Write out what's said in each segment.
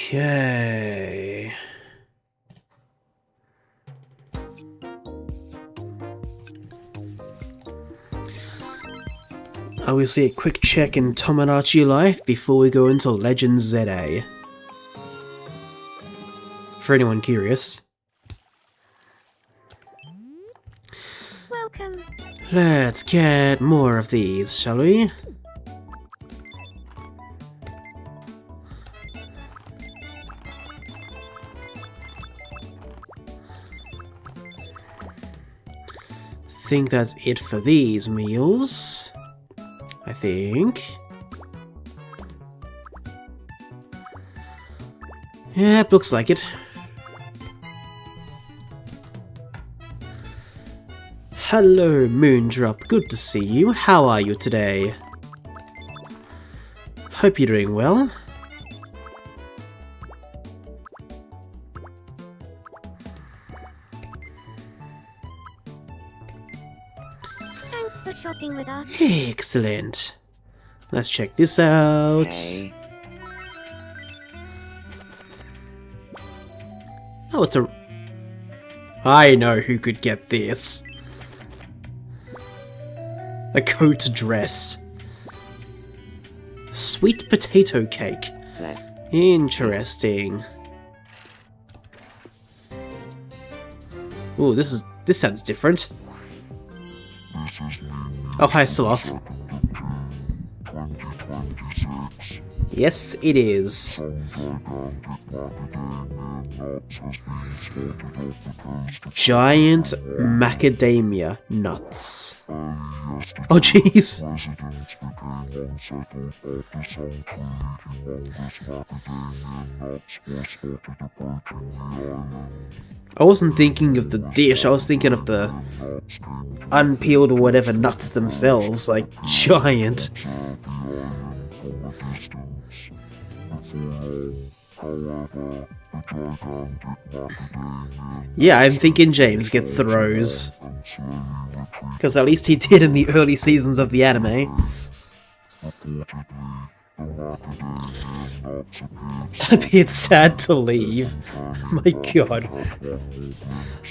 Okay. Obviously a quick check in Tomodachi Life before we go into Legend ZA. For anyone curious. Welcome. Let's get more of these, shall we? Think that's it for these meals. I think. Yep, looks like it. Hello, Moondrop. Good to see you. How are you today? Hope you're doing well. Thanks for shopping with us. Excellent. Let's check this out. Hey. Oh, it's a... I know who could get this. A coat dress. Sweet potato cake. Interesting. Ooh, this sounds different. Oh, hi, Sloth. Yes, it is. Giant macadamia nuts. Oh, jeez. I wasn't thinking of the dish, I was thinking of the unpeeled or whatever nuts themselves, like giant. Yeah, I'm thinking James gets the rose. Because at least he did in the early seasons of the anime. Appeared sad to leave. My god.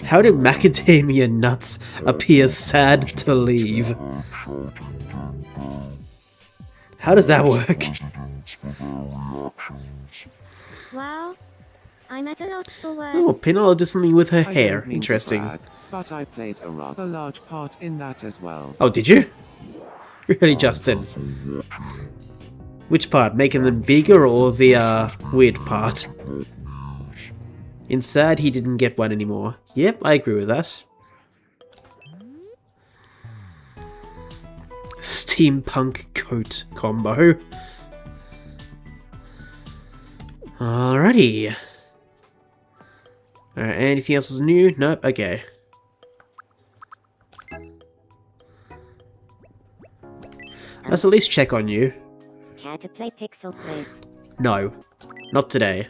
How do macadamia nuts appear sad to leave? How does that work? Wow. I'm at a loss for words. Oh, Pinel did something with her I hair. don't mean to Interesting. brag, but I played a rather large part in that as well. Oh, did you? Really, Justin? Which part? Making them bigger or the, weird part? Inside, he didn't get one anymore. Yep, I agree with that. Steampunk coat combo. Alrighty. Alright, anything else is new? Nope, okay. Let's at least check on you. Care to play Pixel Quiz? No, not today.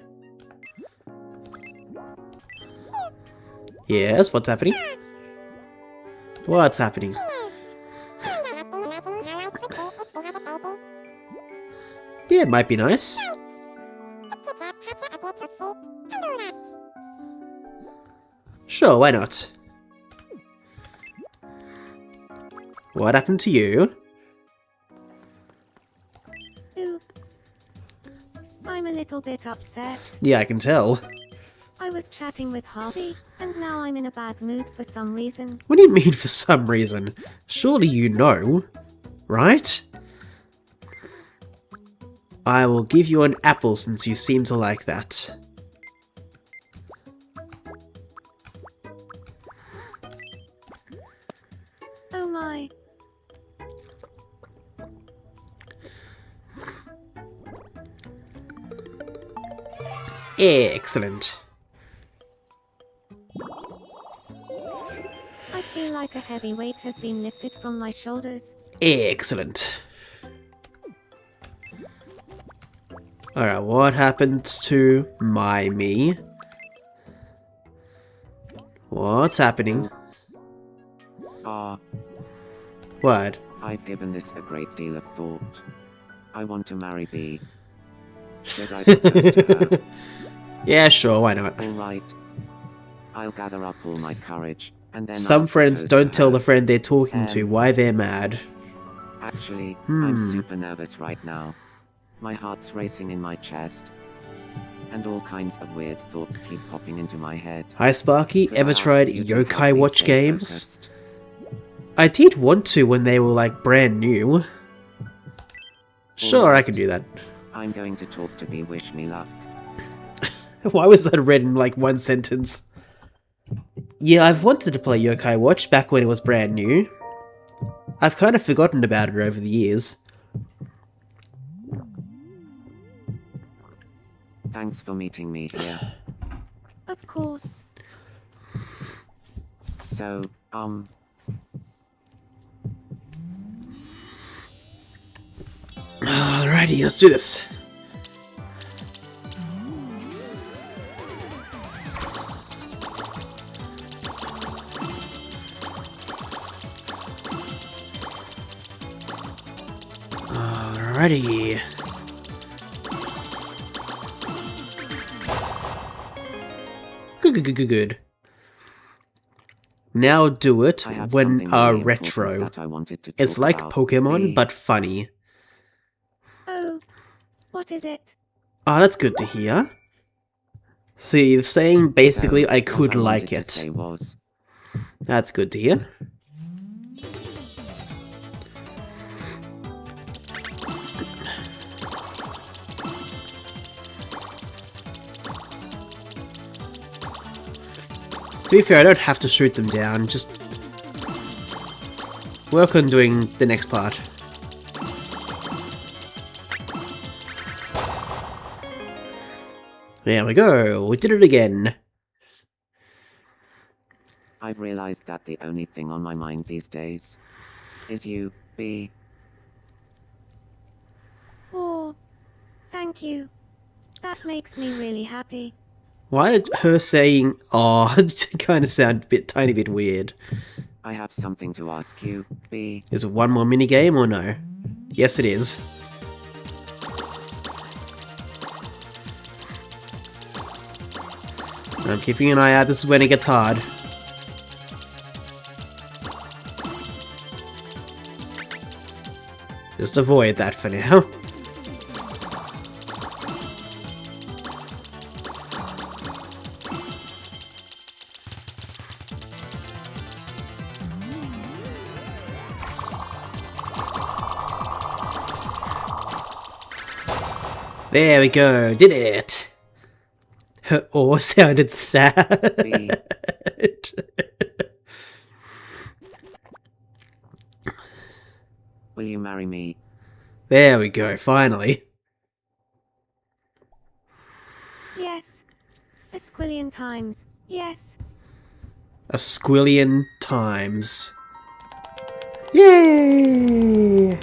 Yes, what's happening? What's happening? Yeah, it might be nice. Sure, why not? What happened to you? Ooh. I'm a little bit upset. Yeah, I can tell. I was chatting with Harvey, and now I'm in a bad mood for some reason. What do you mean for some reason? Surely you know, right? I will give you an apple since you seem to like that. Oh my. Excellent. I feel like a heavy weight has been lifted from my shoulders. Excellent. Alright, what happened to my me? What's happening? What? I've given this a great deal of thought. I want to marry B. Should I propose to her? Yeah, sure, why not? Alright. I'll gather up all my courage, and then Some I'll friends propose don't to tell her. the friend they're talking to Um, why they're mad. Actually, I'm super nervous right now. My heart's racing in my chest. And all kinds of weird thoughts keep popping into my head. Hi Sparky, Could ever I ask tried you to help Yokai me Watch stay games? focused? I did want to when they were like brand new. Sure, I can do that. I'm going to talk to Bee. Wish me luck. Why was that read in like one sentence? Yeah, I've wanted to play Yokai Watch back when it was brand new. I've kind of forgotten about it over the years. Thanks for meeting me here. Of course. So, Alrighty, let's do this. Alrighty. Good. Now do it I have when something really important retro. that I wanted to It's talk like about. Pokemon, Bee. but funny. Oh, what is it? Oh, that's good to hear. See, you're saying basically So, I what could I like wanted to it. say was, That's good to hear. To be fair, I don't have to shoot them down, just work on doing the next part. There we go, we did it again. I've realized that the only thing on my mind these days is you, Bee. Oh, thank you. That makes me really happy. Why did her saying "aw" kind of sound a tiny bit weird? I have something to ask you, Bee. Is it one more minigame or no? Yes, it is. I'm keeping an eye out, this is when it gets hard. Just avoid that for now. There we go, did it! Her awe sounded sad. Bee. Will you marry me? There we go, finally. Yes. A squillion times. Yes. A squillion times. Yay!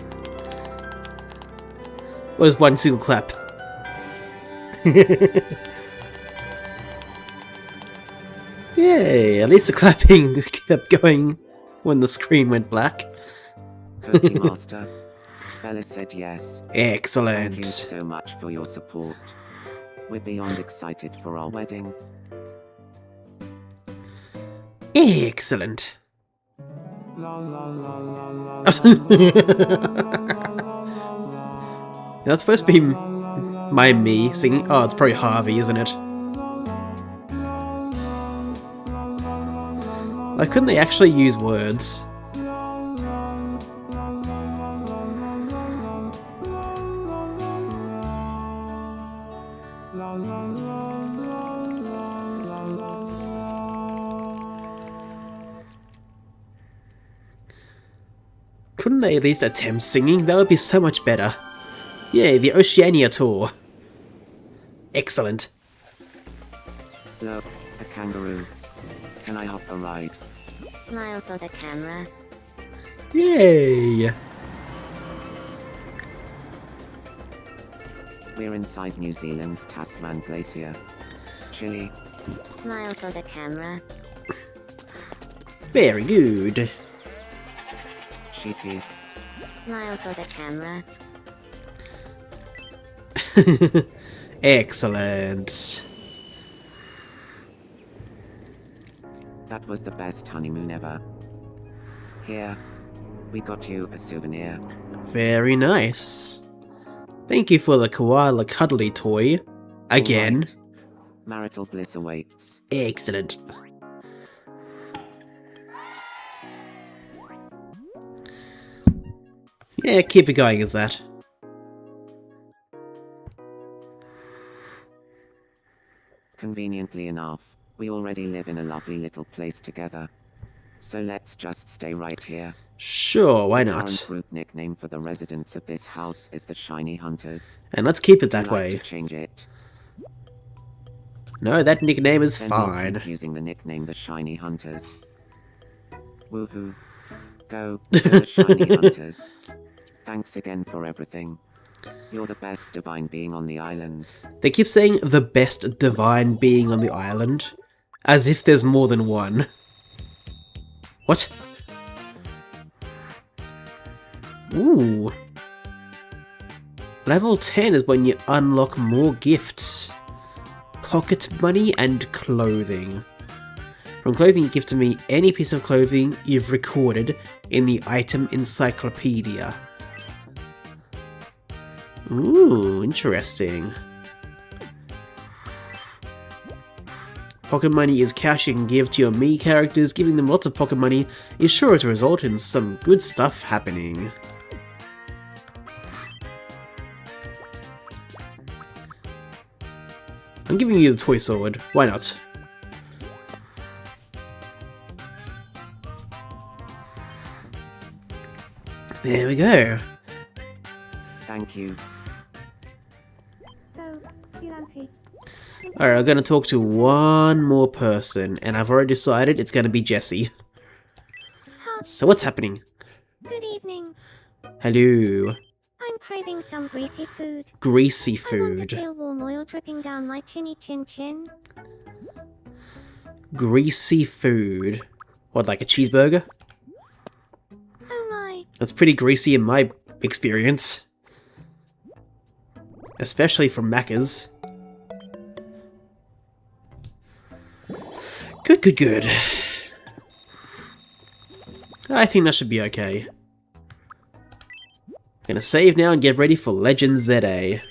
Was one single clap. Yay! At least the clapping kept going when the screen went black. Cookie Master. Bella said yes. Thank you Excellent. so much for your support. We're beyond excited for our wedding. Excellent. That's supposed to be me singing. Oh, it's probably Harvey, isn't it? Why couldn't they actually use words? Couldn't they at least attempt singing? That would be so much better. Yay, the Oceania tour. Excellent. Look, a kangaroo. Can I hop a ride? Smile for the camera. Yay! We're inside New Zealand's Tasman Glacier. Chilly. Smile for the camera. Very good. Sheepies. Smile for the camera. Excellent. That was the best honeymoon ever. Here, we got you a souvenir. Very nice. Thank you for the koala cuddly toy. Again. Alright. Marital bliss awaits. Excellent. Yeah, keep it going as that. Conveniently enough, we already live in a lovely little place together. So let's just stay right here. Sure, why The current not? group nickname for the residents of this house is the Shiny Hunters. And let's keep it Would you that like way. to change it? No, that nickname is Then we'll fine. keep using the nickname the Shiny Hunters. Woohoo. Go, the Shiny Hunters. Thanks again for everything. You're the best divine being on the island. They keep saying the best divine being on the island, as if there's more than one. What? Ooh. Level 10 is when you unlock more gifts. Pocket money and clothing. From clothing you give to me any piece of clothing you've recorded in the item encyclopedia. Ooh, interesting. Pocket money is cash you can give to your Mii characters. Giving them lots of pocket money is sure to result in some good stuff happening. I'm giving you the toy sword. Why not? There we go. Thank you. So, Silante. Alright, I'm gonna talk to one more person, and I've already decided it's gonna be Jessie. So what's happening? Good evening. Hello. I'm craving some greasy food. Greasy I want to food. feel warm oil dripping down my chinny chin chin. Greasy food. What, like a cheeseburger? Oh my. That's pretty greasy in my experience. Especially from Macca's. Good, good, good. I think that should be okay. Gonna save now and get ready for Legend ZA.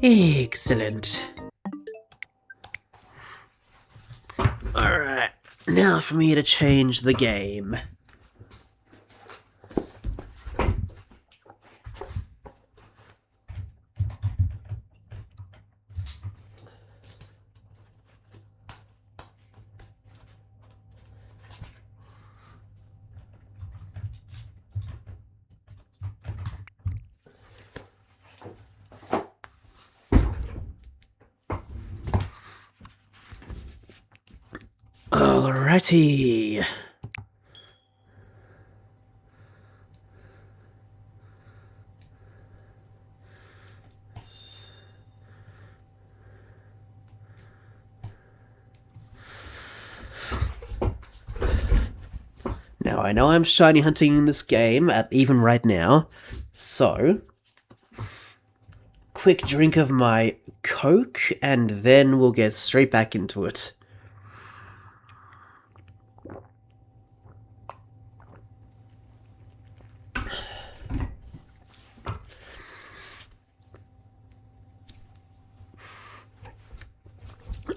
Excellent. Alright, now for me to change the game. Alrighty. Now, I know I'm shiny hunting in this game, even right now, so quick drink of my Coke, and then we'll get straight back into it.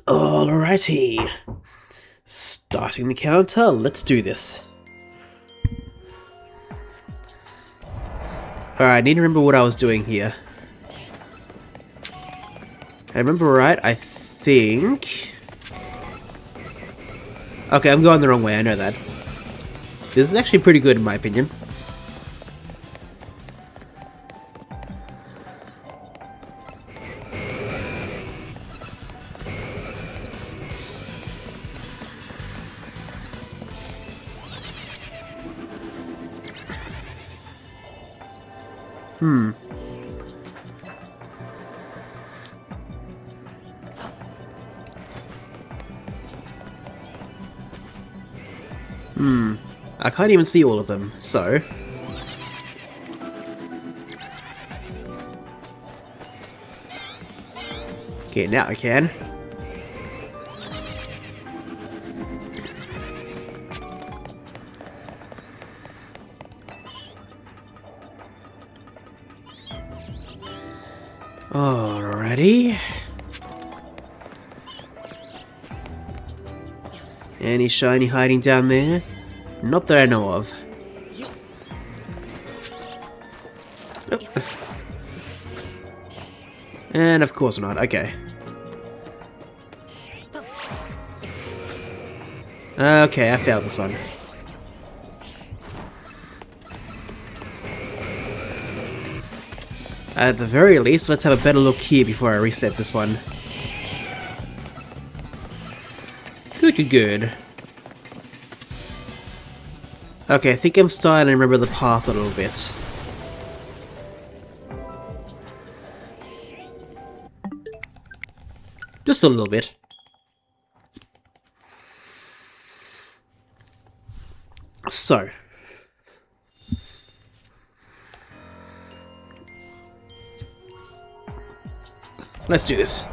Alrighty. Starting the counter, let's do this. Alright, I need to remember what I was doing here. I remember right, I think... Okay, I'm going the wrong way, I know that. This is actually pretty good in my opinion. Hmm. I can't even see all of them, so... Okay, now I can. Alrighty. Any shiny hiding down there? Not that I know of. Oh. And of course not, okay. Okay, I failed this one. At the very least, let's have a better look here before I reset this one. Good. Okay, I think I'm starting to remember the path a little bit. Just a little bit. So. Let's do this.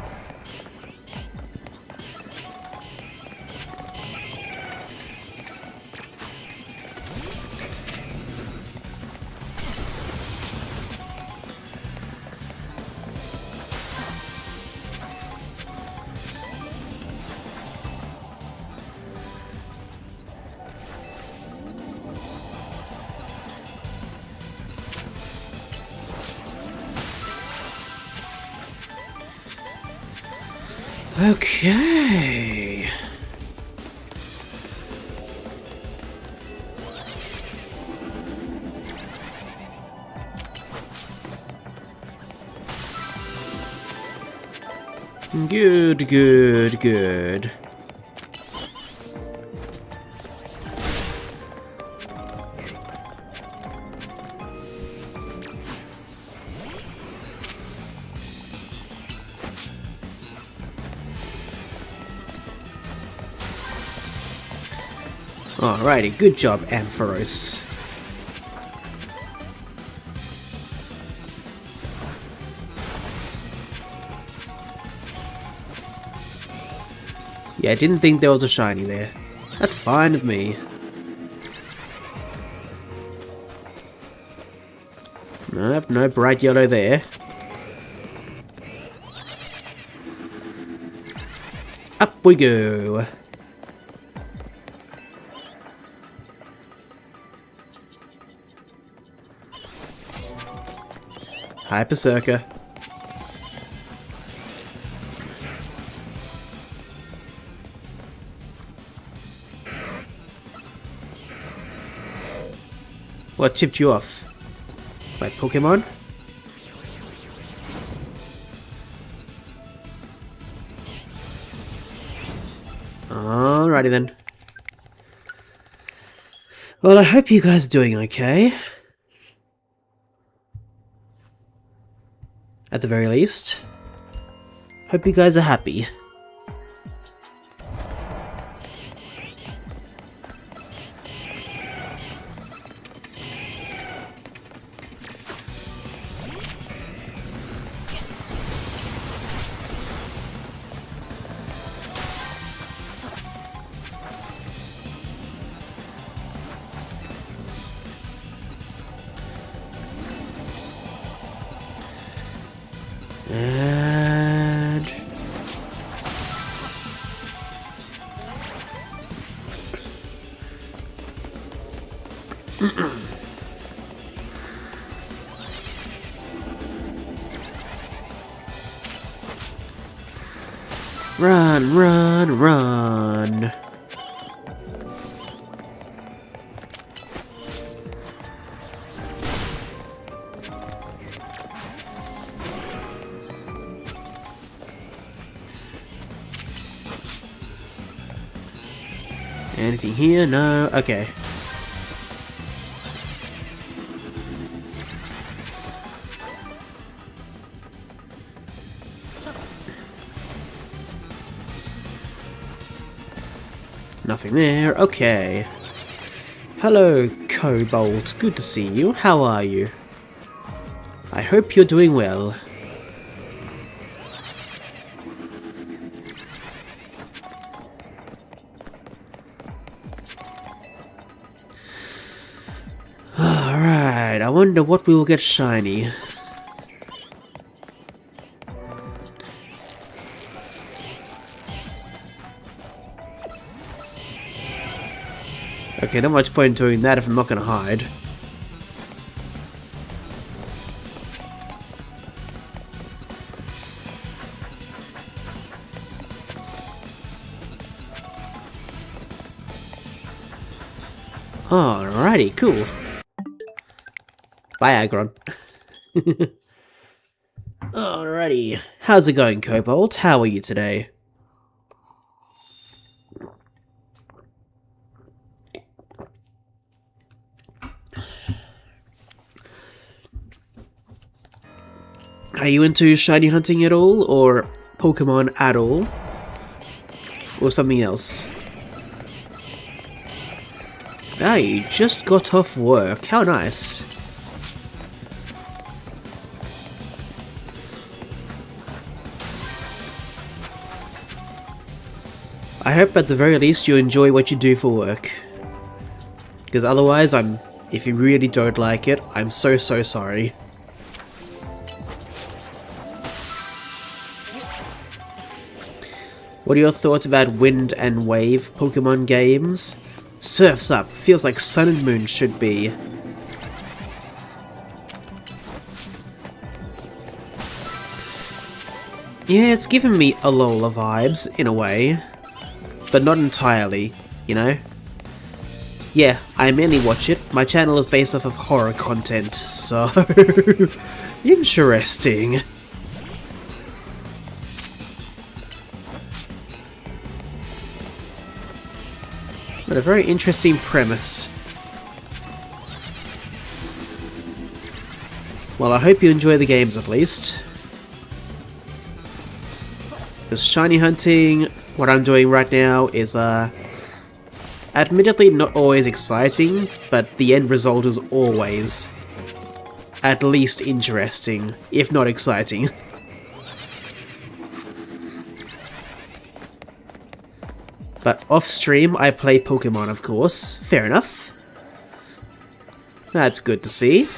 Okay. Good. Alrighty, good job, Ampharos. Yeah, I didn't think there was a shiny there. That's fine with me. Nope, no bright yellow there. Up we go. Hyper Circa. What tipped you off? My Pokemon? Alrighty then. Well, I hope you guys are doing okay. At the very least. Hope you guys are happy. And run. Anything here? No. Okay. Nothing there. Okay. Hello, Kobold. Good to see you. How are you? I hope you're doing well. Alright, I wonder what we will get shiny. Okay, not much point in doing that if I'm not gonna hide. Alrighty, cool. Bye, Aggron. Alrighty. How's it going, Kobold? How are you today? Are you into shiny hunting at all, or Pokemon at all? Or something else? Ah, you just got off work. How nice. I hope at the very least you enjoy what you do for work. Because otherwise, if you really don't like it, I'm so sorry. What are your thoughts about Wind and Wave Pokemon games? Surf's Up. Feels like Sun and Moon should be. Yeah, it's given me Alola vibes, in a way. But not entirely, you know? Yeah, I mainly watch it. My channel is based off of horror content, so... Interesting. But a very interesting premise. Well, I hope you enjoy the games at least. Because shiny hunting, what I'm doing right now is, admittedly not always exciting, but the end result is always at least interesting, if not exciting. But off-stream, I play Pokemon, of course. Fair enough. That's good to see.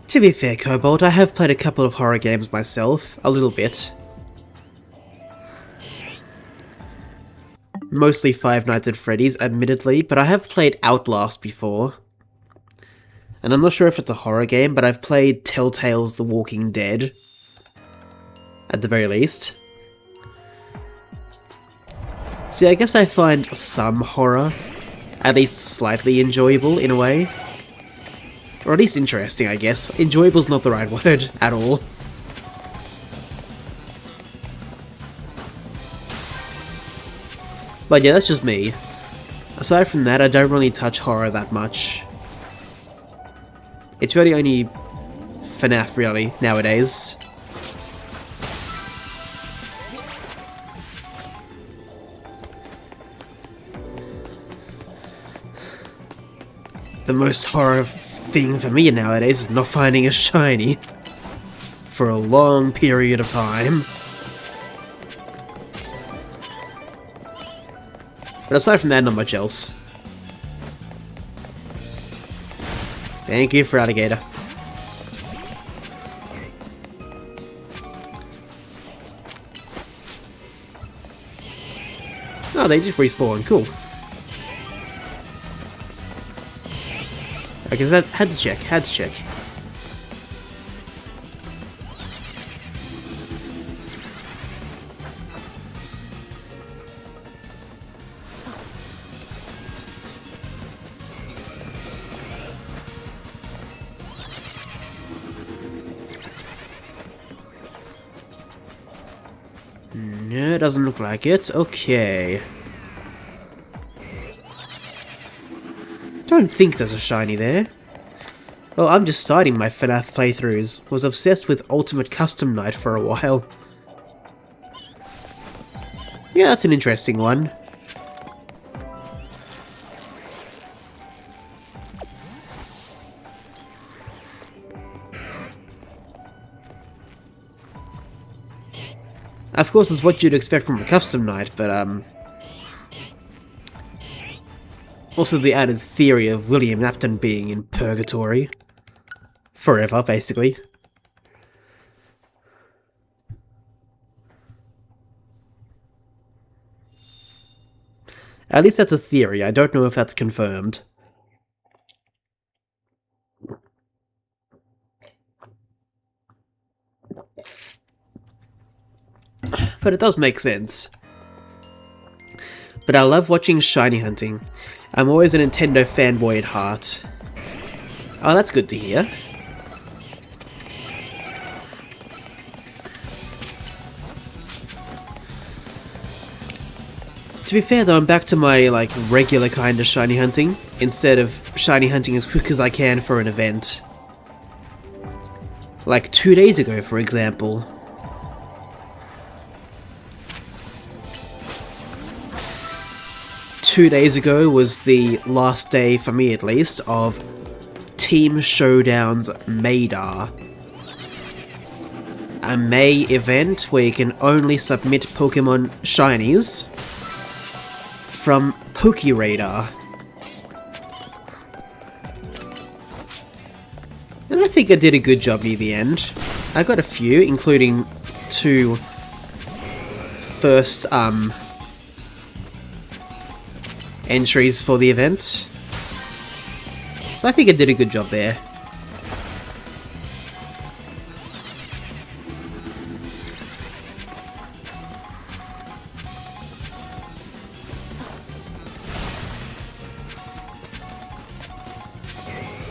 To be fair, Kobold, I have played a couple of horror games myself. A little bit. Mostly Five Nights at Freddy's, admittedly, but I have played Outlast before. And I'm not sure if it's a horror game, but I've played Telltale's The Walking Dead. At the very least. See, I guess I find some horror at least slightly enjoyable, in a way. Or at least interesting, I guess. Enjoyable's not the right word at all. But yeah, that's just me. Aside from that, I don't really touch horror that much. It's really only FNAF, really, nowadays. The most horror thing for me nowadays is not finding a shiny for a long period of time. But aside from that, not much else. Thank you for Alligator. Oh, they did respawn. Cool. Okay, so had to check. No, it doesn't look like it. Okay. don't think there's a shiny there. Well, I'm just starting my FNAF playthroughs. Was obsessed with Ultimate Custom Night for a while. Yeah, that's an interesting one. Of course, it's what you'd expect from a custom night, but, also the added theory of William Napton being in purgatory. Forever, basically. At least that's a theory, I don't know if that's confirmed. But it does make sense. But I love watching shiny hunting. I'm always a Nintendo fanboy at heart. Oh, that's good to hear. To be fair though, I'm back to my, like, regular kind of shiny hunting, instead of shiny hunting as quick as I can for an event. Like 2 days ago, for example. Two days ago was the last day, for me at least, of Team Showdown's Maydar. A May event where you can only submit Pokemon Shinies from PokeRadar. And I think I did a good job near the end. I got a few, including 2 first, entries for the event. So I think I did a good job there.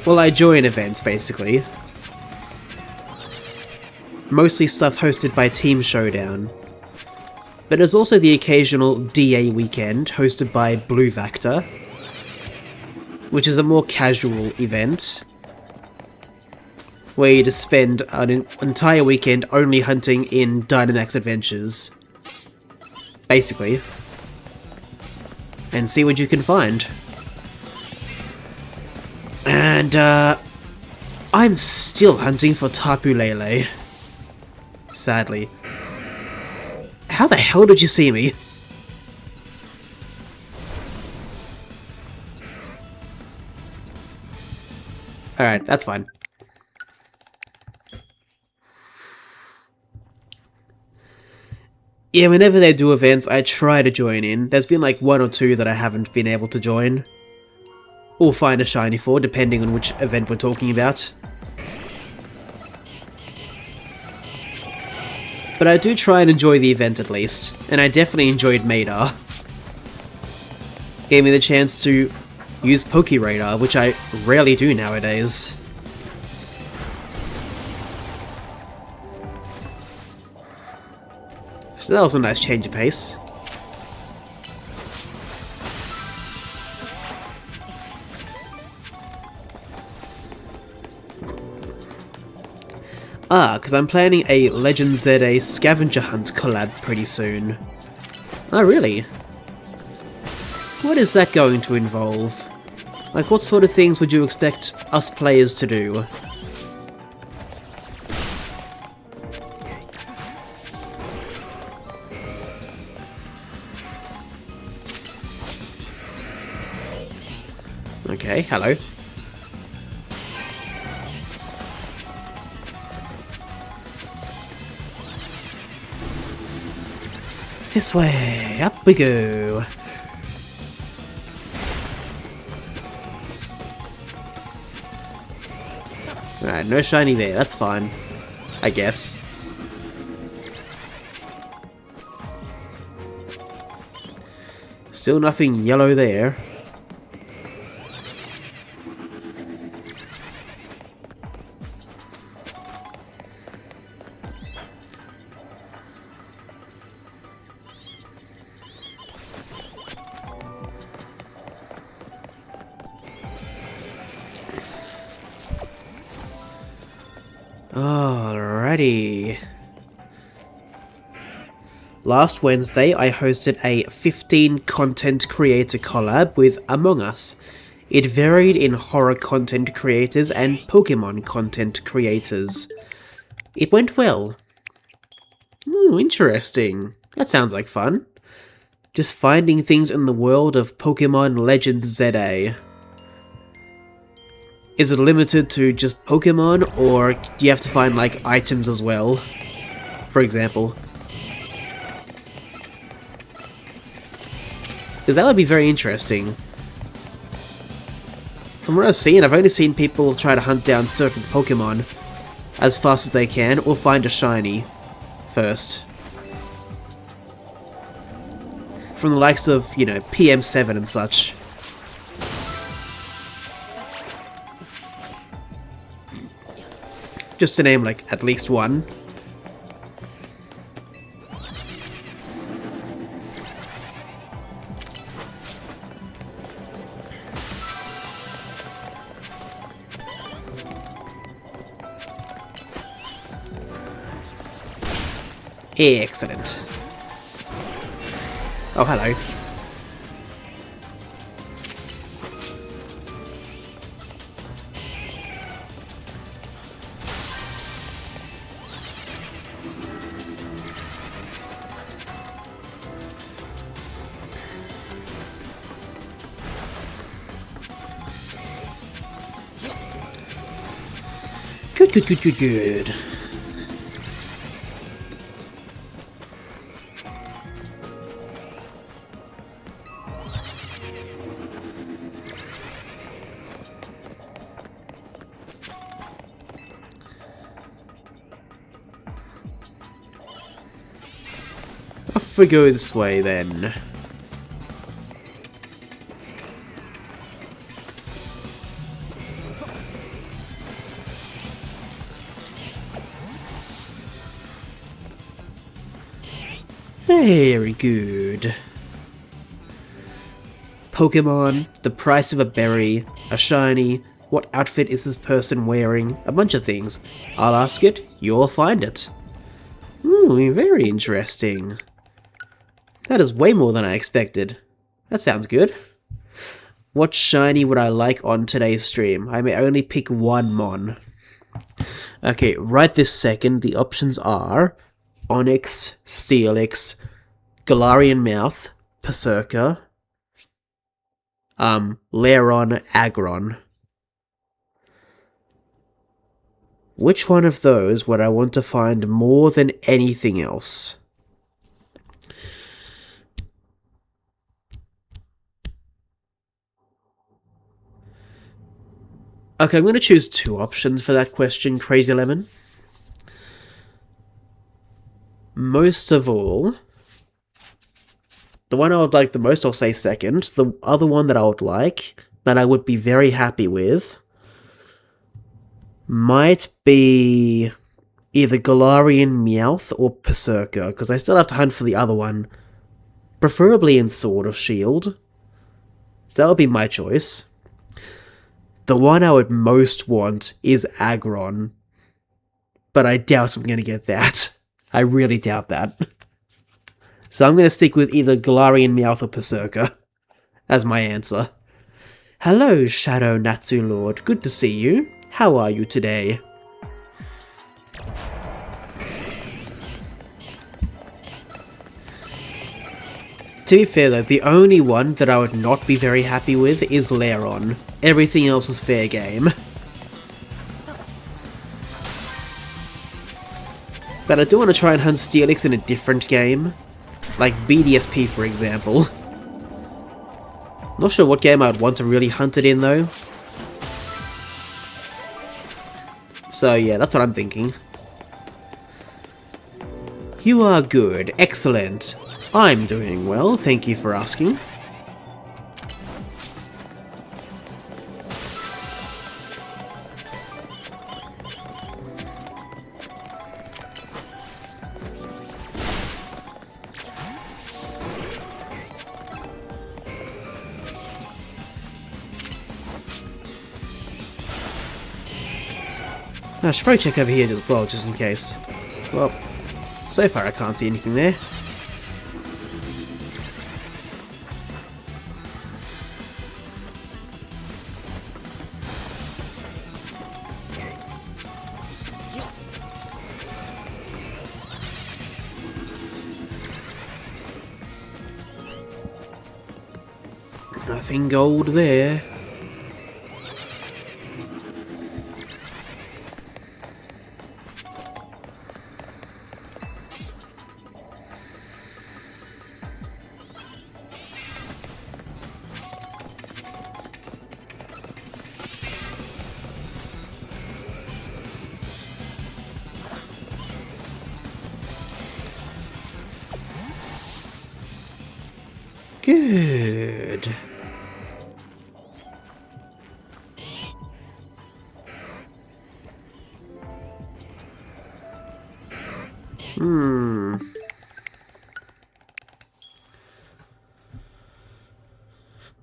Well, I join events, basically. Mostly stuff hosted by Team Showdown. But there's also the occasional DA weekend, hosted by Blue Vector, which is a more casual event, where you just spend an entire weekend only hunting in Dynamax Adventures, basically, and see what you can find. And, I'm still hunting for Tapu Lele, sadly. How the hell did you see me? Alright, that's fine. Yeah, whenever they do events, I try to join in. There's been like 1 or 2 that I haven't been able to join. Or find a shiny for, depending on which event we're talking about. But I do try and enjoy the event at least, and I definitely enjoyed Maydar. Gave me the chance to use PokeRadar, which I rarely do nowadays. So that was a nice change of pace. Ah, because I'm planning a Legend ZA scavenger hunt collab pretty soon. Oh, really? What is that going to involve? Like, what sort of things would you expect us players to do? Okay, hello. This way, up we go. Alright, no shiny there, that's fine. I guess. Still nothing yellow there. Alrighty. Last Wednesday, I hosted a 15 content creator collab with Among Us. It varied in horror content creators and Pokemon content creators. It went well. Ooh, interesting. That sounds like fun. Just finding things in the world of Pokemon Legends ZA. Is it limited to just Pokemon, or do you have to find, like, items as well? For example. Because that would be very interesting. From what I've seen, I've only seen people try to hunt down certain Pokemon as fast as they can, or find a shiny first. From the likes of, you know, PM7 and such. Just to name, like, at least one. Excellent. Oh, hello. Good. Off we go this way then. Very good. Pokemon, the price of a berry, a shiny, what outfit is this person wearing, a bunch of things. I'll ask it, you'll find it. Ooh, very interesting. That is way more than I expected. That sounds good. What shiny would I like on today's stream? I may only pick one Mon. Okay, right this second, the options are Onyx, Steelix, Galarian Mouth, Berserker, Lairon, Aggron. Which one of those would I want to find more than anything else? Okay, I'm going to choose two options for that question, Crazy Lemon. Most of all, the one I would like the most, I'll say second. The other one that I would like, that I would be very happy with, might be either Galarian Meowth or Berserker, because I still have to hunt for the other one, preferably in Sword or Shield. So that would be my choice. The one I would most want is Aggron, but I doubt I'm going to get that. I really doubt that. So I'm going to stick with either Galarian Meowth or Berserker as my answer. Hello, Shadow Natsu Lord. Good to see you. How are you today? To be fair though, the only one that I would not be very happy with is Lairon. Everything else is fair game. But I do want to try and hunt Steelix in a different game. Like BDSP, for example. Not sure what game I would want to really hunt it in, though. So yeah, that's what I'm thinking. You are good. Excellent. I'm doing well, thank you for asking. I should probably check over here as well, just in case. Well, so far I can't see anything there. Nothing gold there. Good.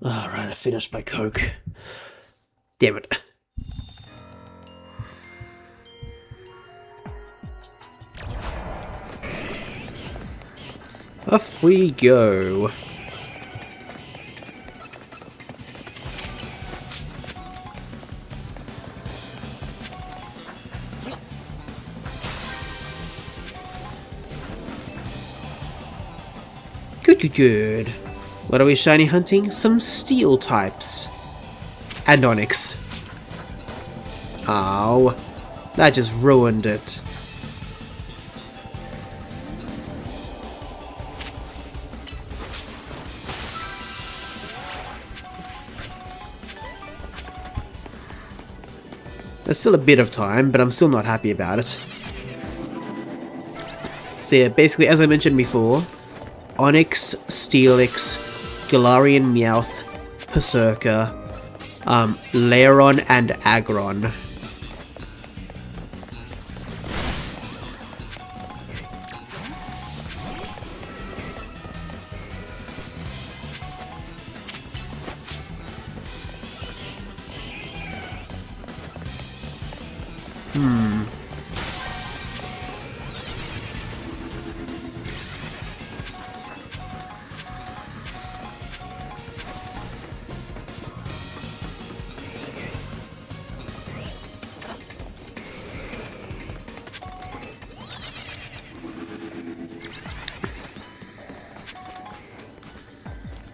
Alright, I finished my Coke. Damn it. Off we go. Good. What are we shiny hunting? Some steel types. And onyx. Ow. That just ruined it. There's still a bit of time, but I'm still not happy about it. So yeah, basically, as I mentioned before, Onyx, Steelix, Galarian Meowth, Berserker, Lairon, and Aggron.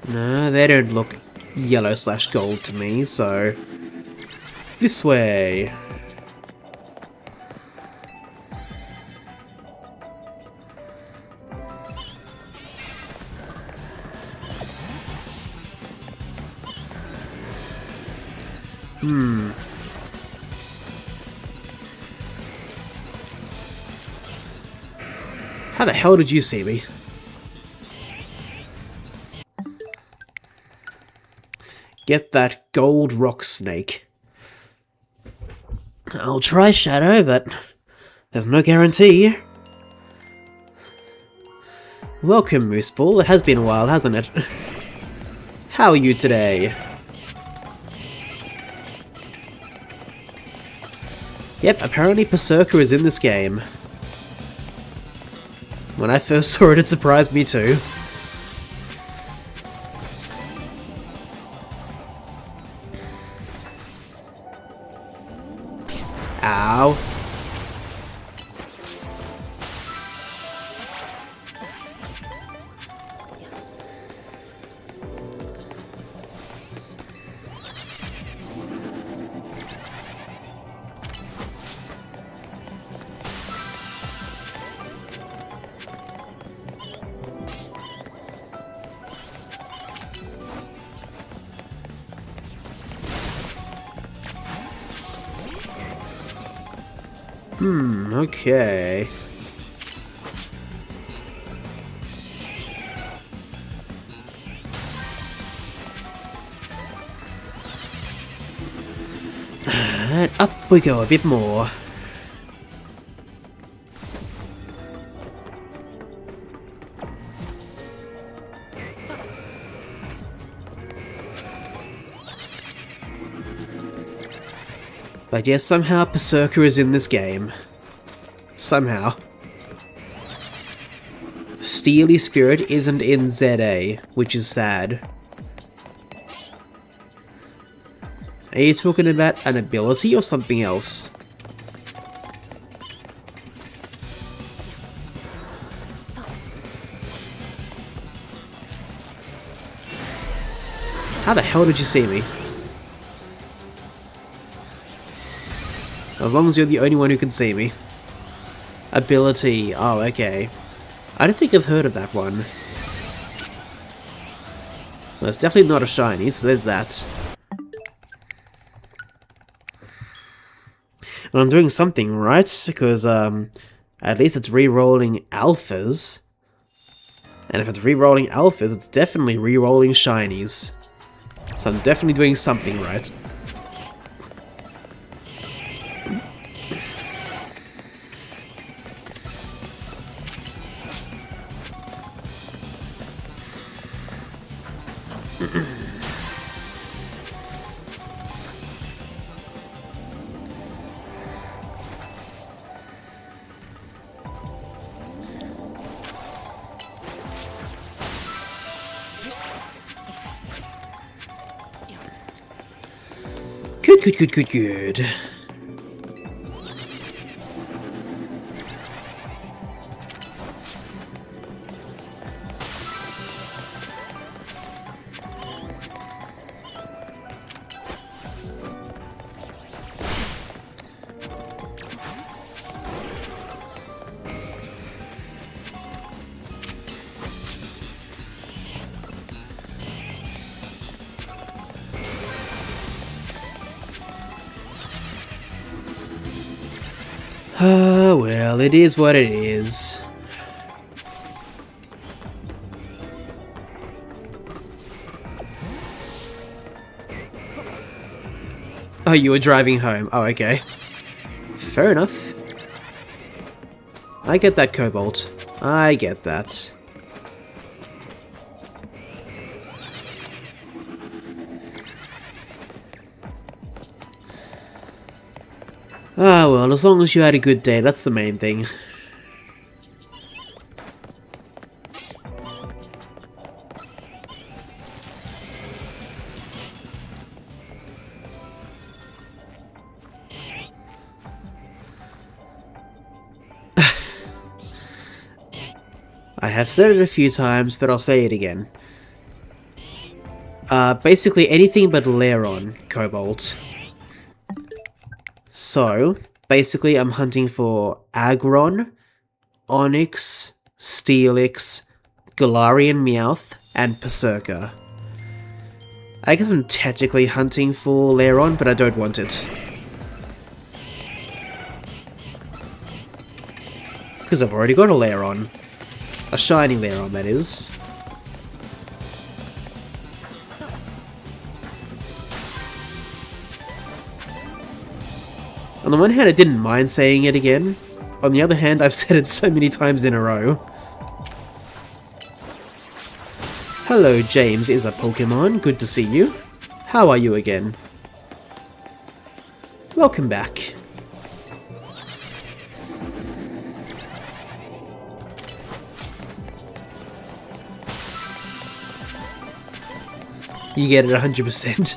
No, they don't look yellow/gold to me, so... This way! How the hell did you see me? Get that gold rock snake. I'll try Shadow, but there's no guarantee. Welcome, Mooseball. It has been a while, hasn't it? How are you today? Yep, apparently Berserker is in this game. When I first saw it, it surprised me too. Ow. Okay. And up we go a bit more. But yes, somehow Berserker is in this game. Somehow. Steely Spirit isn't in ZA, which is sad. Are you talking about an ability or something else? How the hell did you see me? As long as you're the only one who can see me. Ability. Oh, okay. I don't think I've heard of that one. Well, it's definitely not a shiny, so there's that. And I'm doing something right, because at least it's re-rolling alphas. And if it's re-rolling alphas, it's definitely re-rolling shinies. So I'm definitely doing something right. Good. Well, it is what it is. Oh, you were driving home. Oh, okay. Fair enough. I get that, Cobalt. I get that. Ah, well, as long as you had a good day, that's the main thing. I have said it a few times, but I'll say it again. Basically anything but Lairon, Cobalt. So, basically I'm hunting for Aggron, Onyx, Steelix, Galarian Meowth, and Berserker. I guess I'm technically hunting for Lairon, but I don't want it. Because I've already got a Lairon. A shiny Lairon, that is. On the one hand, I didn't mind saying it again. On the other hand, I've said it so many times in a row. Hello, James is a Pokemon. Good to see you. How are you again? Welcome back. You get it 100%.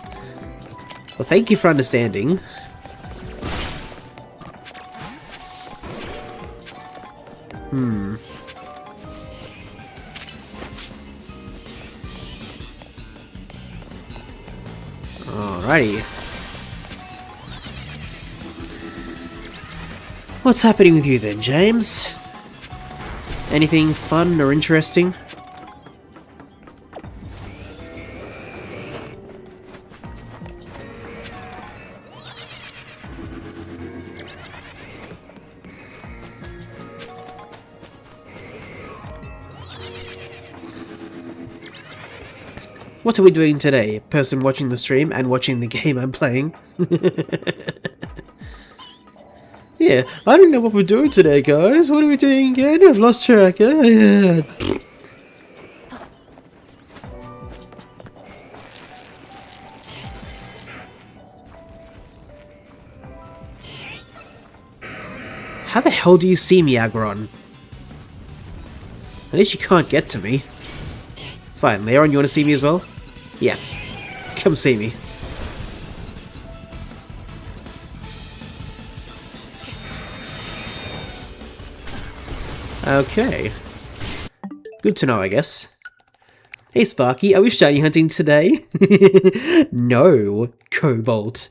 Well, thank you for understanding. Alrighty. What's happening with you then, James? Anything fun or interesting? What are we doing today? Person watching the stream and watching the game I'm playing. Yeah, I don't know what we're doing today, guys. What are we doing again? I've lost track. How the hell do you see me, Aggron? At least you can't get to me. Fine, Leon, you want to see me as well? Yes. Come see me. Okay. Good to know, I guess. Hey Sparky, are we shiny hunting today? No, Cobalt.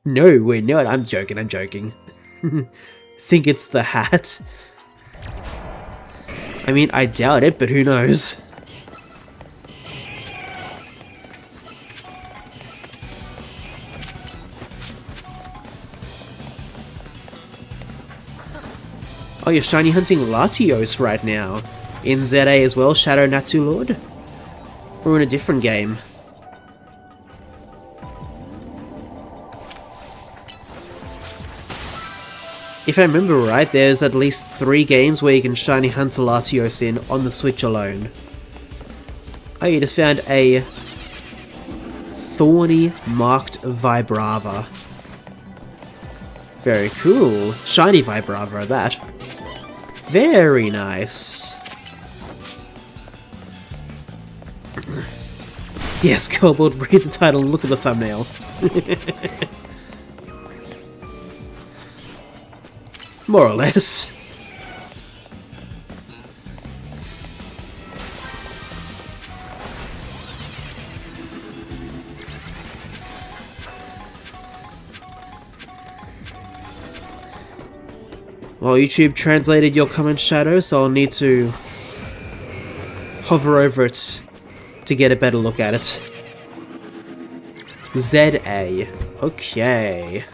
No, we're not. I'm joking. Think it's the hat? I mean, I doubt it, but who knows? Oh, you're shiny hunting Latios right now. In ZA as well, Shadow Natsu Lord? Or in a different game? If I remember right, there's at least 3 games where you can shiny hunt a Latios in on the Switch alone. Oh, you just found a Thorny Marked Vibrava. Very cool. Shiny Vibrava at that. Very nice. Yes, Kobold, read the title and look at the thumbnail. More or less. Well, YouTube translated your comment, Shadow, so I'll need to hover over it to get a better look at it. ZA. Okay.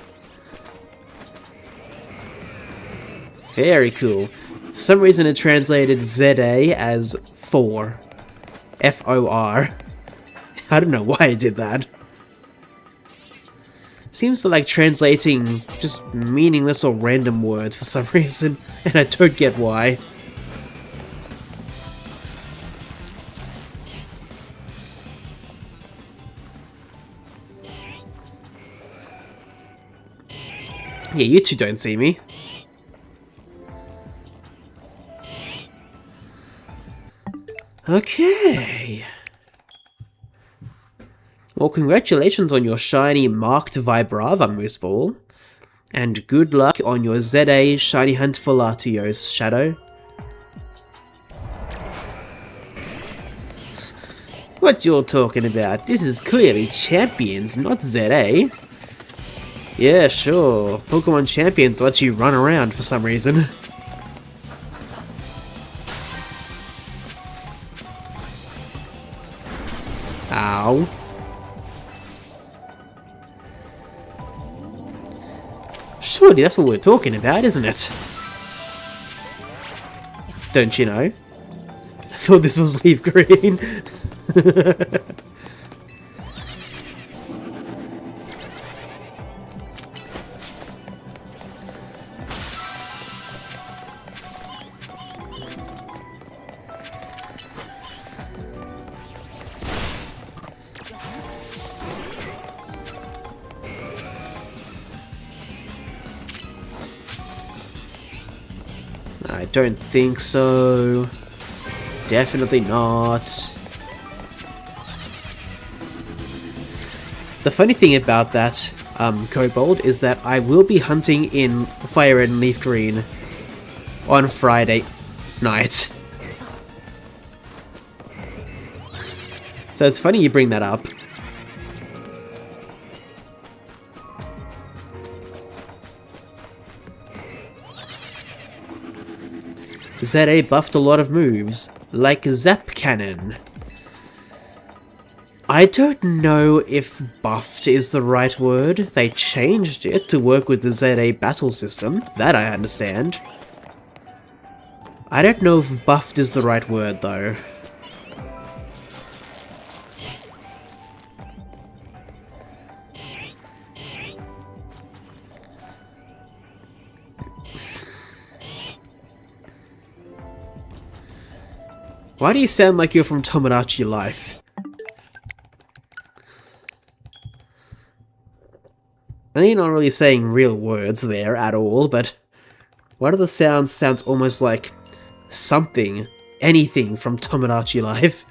Very cool. For some reason it translated ZA as 4. F-O-R. I don't know why it did that. Seems to like translating just meaningless or random words for some reason, and I don't get why. Yeah, you two don't see me. Okay. Well, congratulations on your shiny Marked Vibrava, Mooseball. And good luck on your ZA Shiny Hunt for Latios, Shadow. What you're talking about? This is clearly Champions, not ZA. Yeah, sure. Pokemon Champions lets you run around for some reason. Ow. Surely that's what we're talking about, isn't it? Don't you know? I thought this was Leaf Green. I don't think so. Definitely not. The funny thing about that, Kobold, is that I will be hunting in Fire Red and Leaf Green on Friday night. So it's funny you bring that up. ZA buffed a lot of moves, like Zap Cannon. I don't know if buffed is the right word. They changed it to work with the ZA battle system, that I understand. I don't know if buffed is the right word though. Why do you sound like you're from Tomodachi Life? I know you're not really saying real words there at all, but One of the sounds almost like something, anything from Tomodachi Life.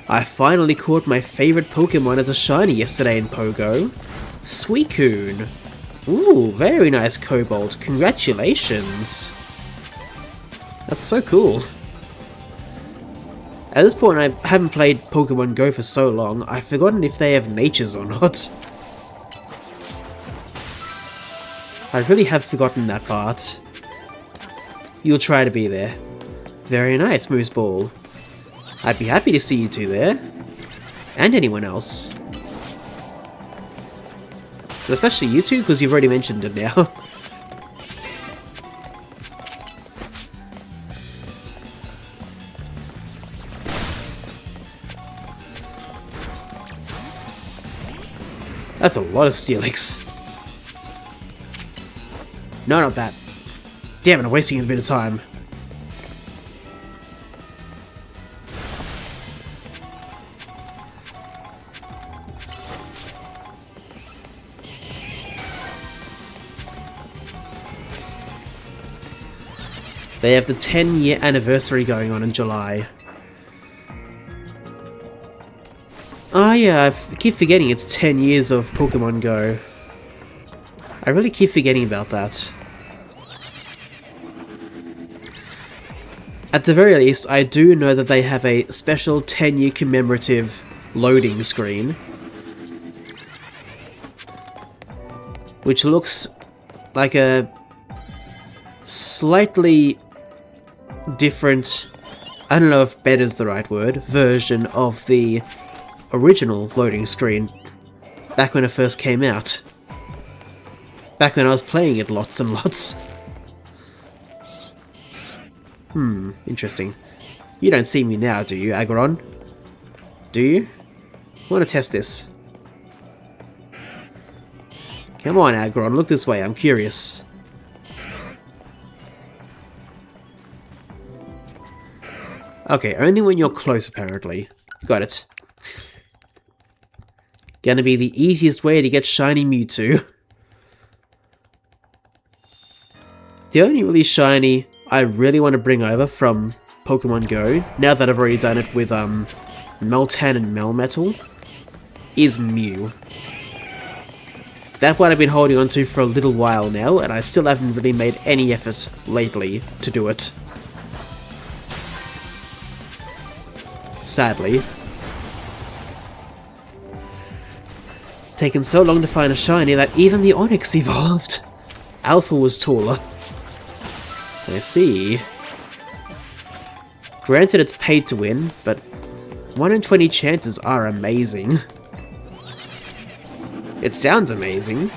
I finally caught my favorite Pokemon as a shiny yesterday in Pogo. Suicune. Ooh, very nice Cobalt. Congratulations. That's so cool. At this point, I haven't played Pokemon Go for so long, I've forgotten if they have natures or not. I really have forgotten that part. You'll try to be there. Very nice, Moose Ball. I'd be happy to see you two there. And anyone else. But especially you two, because you've already mentioned it now. That's a lot of Steelix. No, not that. Damn it, I'm wasting a bit of time. They have the 10-year anniversary going on in July. Oh yeah, I keep forgetting it's 10 years of Pokemon Go. I really keep forgetting about that. At the very least, I do know that they have a special 10-year commemorative loading screen, which looks like a slightly different, I don't know if better is the right word, version of the original loading screen back when it first came out. Back when I was playing it lots and lots. Interesting. You don't see me now, do you, Aggron? Do you? I want to test this. Come on, Aggron, look this way, I'm curious. Okay, only when you're close, apparently. Got it. Gonna be the easiest way to get shiny Mewtwo. The only really shiny I really want to bring over from Pokemon Go, now that I've already done it with Meltan and Melmetal, is Mew. That's what I've been holding on to for a little while now, and I still haven't really made any effort lately to do it. Sadly. Taken so long to find a shiny that even the Onix evolved. Alpha was taller. I see. Granted it's paid to win, but 1 in 20 chances are amazing. It sounds amazing.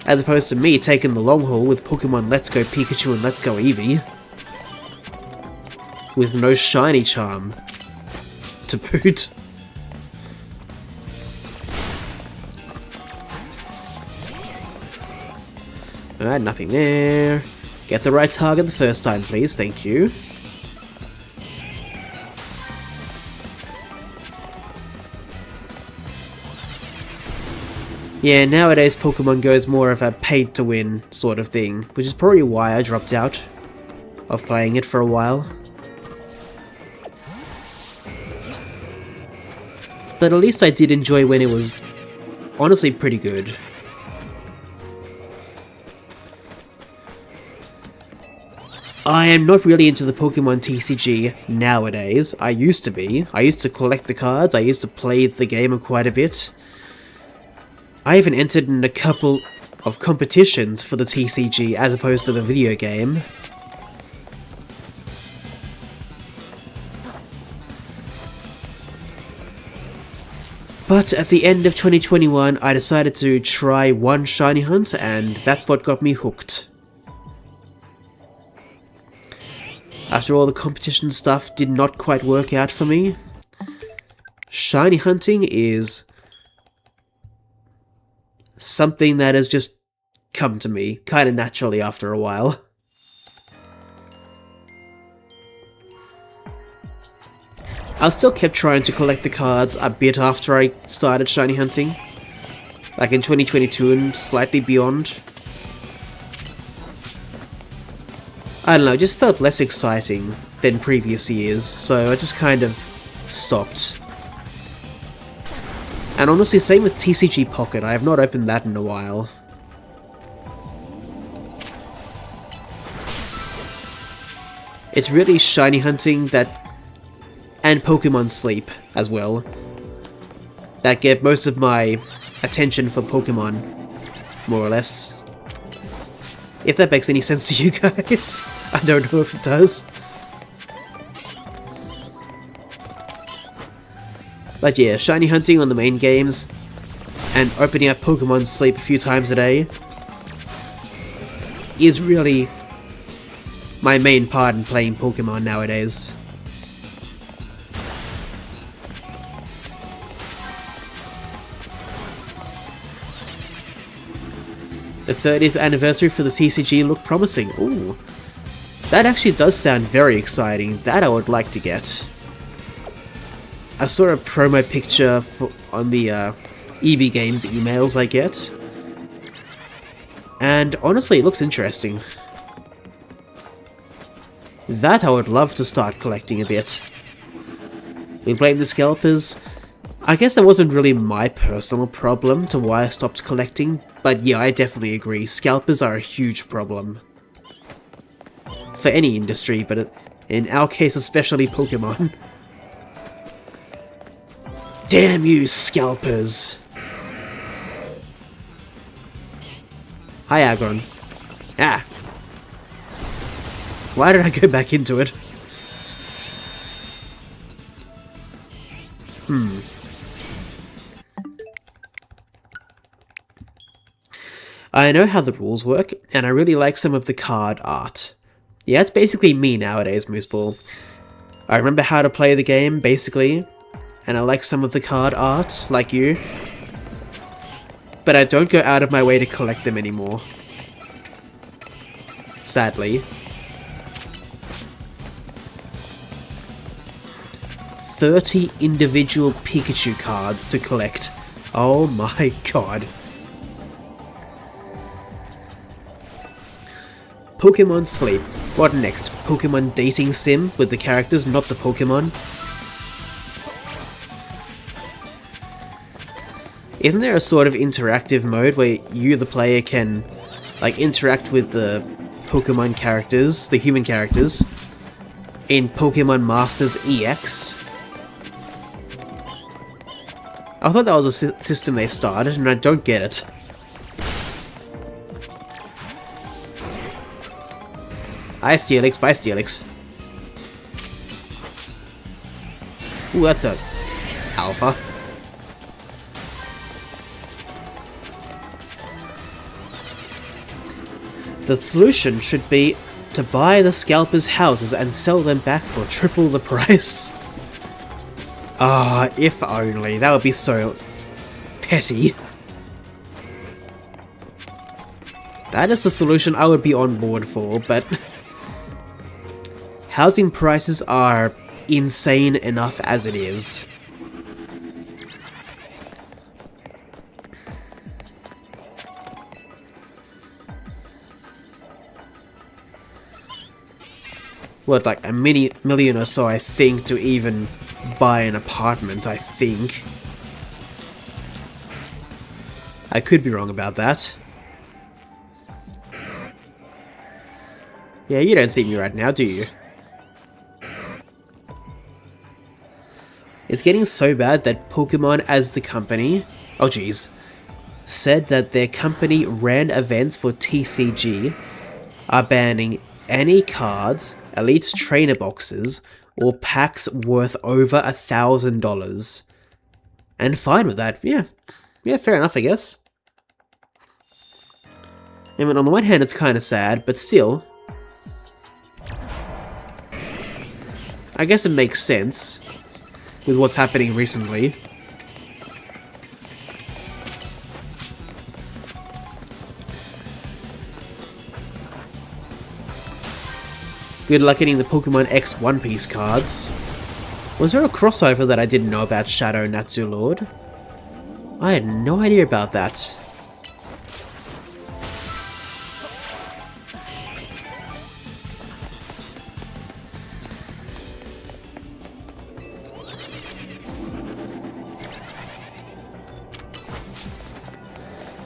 As opposed to me taking the long haul with Pokemon Let's Go Pikachu and Let's Go Eevee. With no shiny charm to boot. Alright, nothing there. Get the right target the first time, please. Thank you. Yeah, nowadays Pokemon Go is more of a paid-to-win sort of thing, which is probably why I dropped out of playing it for a while. But at least I did enjoy when it was honestly pretty good. I am not really into the Pokemon TCG nowadays. I used to be. I used to collect the cards, I used to play the game quite a bit. I even entered in a couple of competitions for the TCG as opposed to the video game. But at the end of 2021, I decided to try one shiny hunt, and that's what got me hooked. After all the competition stuff did not quite work out for me, shiny hunting is something that has just come to me kind of naturally after a while. I still kept trying to collect the cards a bit after I started shiny hunting, like in 2022 and slightly beyond. I don't know, it just felt less exciting than previous years, so I just kind of stopped. And honestly, same with TCG Pocket, I have not opened that in a while. It's really shiny hunting that, and Pokemon Sleep as well, that get most of my attention for Pokemon, more or less. If that makes any sense to you guys. I don't know if it does. But yeah, shiny hunting on the main games, and opening up Pokemon Sleep a few times a day is really my main part in playing Pokemon nowadays. The 30th anniversary for the TCG looked promising. Ooh. That actually does sound very exciting. That I would like to get. I saw a promo picture on the EB Games emails I get. And honestly, it looks interesting. That I would love to start collecting a bit. We blame the scalpers. I guess that wasn't really my personal problem to why I stopped collecting, but yeah, I definitely agree. Scalpers are a huge problem. For any industry, but in our case especially Pokemon. Damn you, scalpers! Hi, Aggron. Ah! Why did I go back into it? I know how the rules work, and I really like some of the card art. Yeah, it's basically me nowadays, Mooseball. I remember how to play the game, basically, and I like some of the card art, like you. But I don't go out of my way to collect them anymore. Sadly. 30 individual Pikachu cards to collect. Oh my god. Pokemon Sleep. What next? Pokemon dating sim with the characters, not the Pokemon? Isn't there a sort of interactive mode where you, the player, can like interact with the Pokemon characters, the human characters, in Pokemon Masters EX? I thought that was a system they started, and I don't get it. Hi, Steelix. Bye, Steelix. Ooh, that's a alpha. The solution should be to buy the scalpers' houses and sell them back for triple the price. Ah, if only. That would be so petty. That is the solution I would be on board for, but housing prices are insane enough as it is. What, like a million or so, I think, to even buy an apartment, I think. I could be wrong about that. Yeah, you don't see me right now, do you? It's getting so bad that Pokemon as the company, oh geez, said that their company ran events for TCG are banning any cards, Elite Trainer boxes, or packs worth over $1,000. And fine with that, yeah, fair enough, I guess. I mean, on the one hand, it's kind of sad, but still, I guess it makes sense with what's happening recently. Good luck getting the Pokemon X One Piece cards. Was there a crossover that I didn't know about Shadow Natsu Lord? I had no idea about that.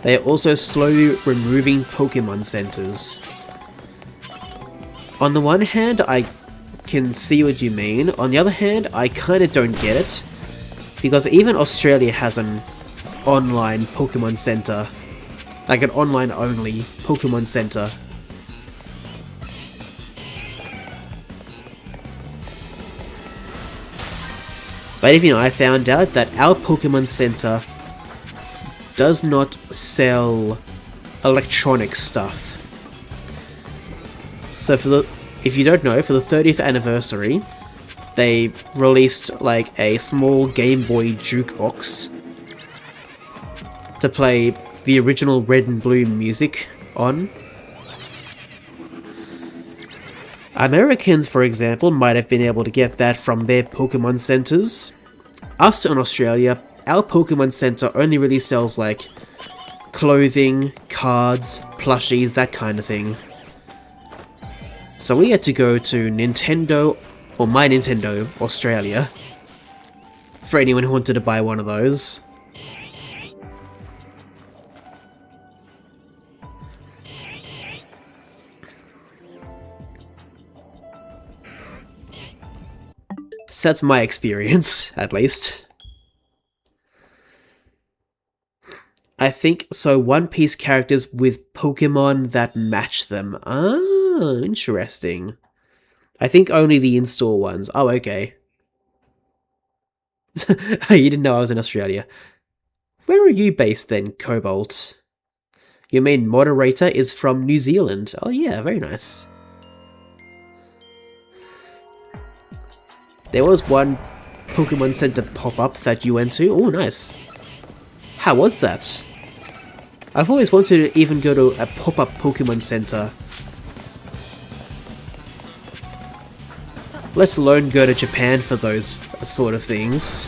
They are also slowly removing Pokemon centers. On the one hand, I can see what you mean. On the other hand, I kinda don't get it. Because even Australia has an online Pokemon Center. Like an online only Pokemon Center. But even I found out that our Pokemon Center does not sell electronic stuff. So if you don't know, for the 30th anniversary, they released like a small Game Boy jukebox to play the original Red and Blue music on. Americans, for example, might have been able to get that from their Pokemon centers. Us in Australia, our Pokemon Center only really sells like clothing, cards, plushies, that kind of thing. So we had to go to Nintendo, or My Nintendo Australia, for anyone who wanted to buy one of those. So that's my experience, at least. I think so. One Piece characters with Pokemon that match them. Ah, interesting. I think only the in-store ones. Oh, okay. You didn't know I was in Australia. Where are you based then, Cobalt? Your main moderator is from New Zealand. Oh yeah, very nice. There was one Pokemon Center pop-up that you went to. Oh, nice. How was that? I've always wanted to even go to a pop-up Pokemon Center. Let alone go to Japan for those sort of things.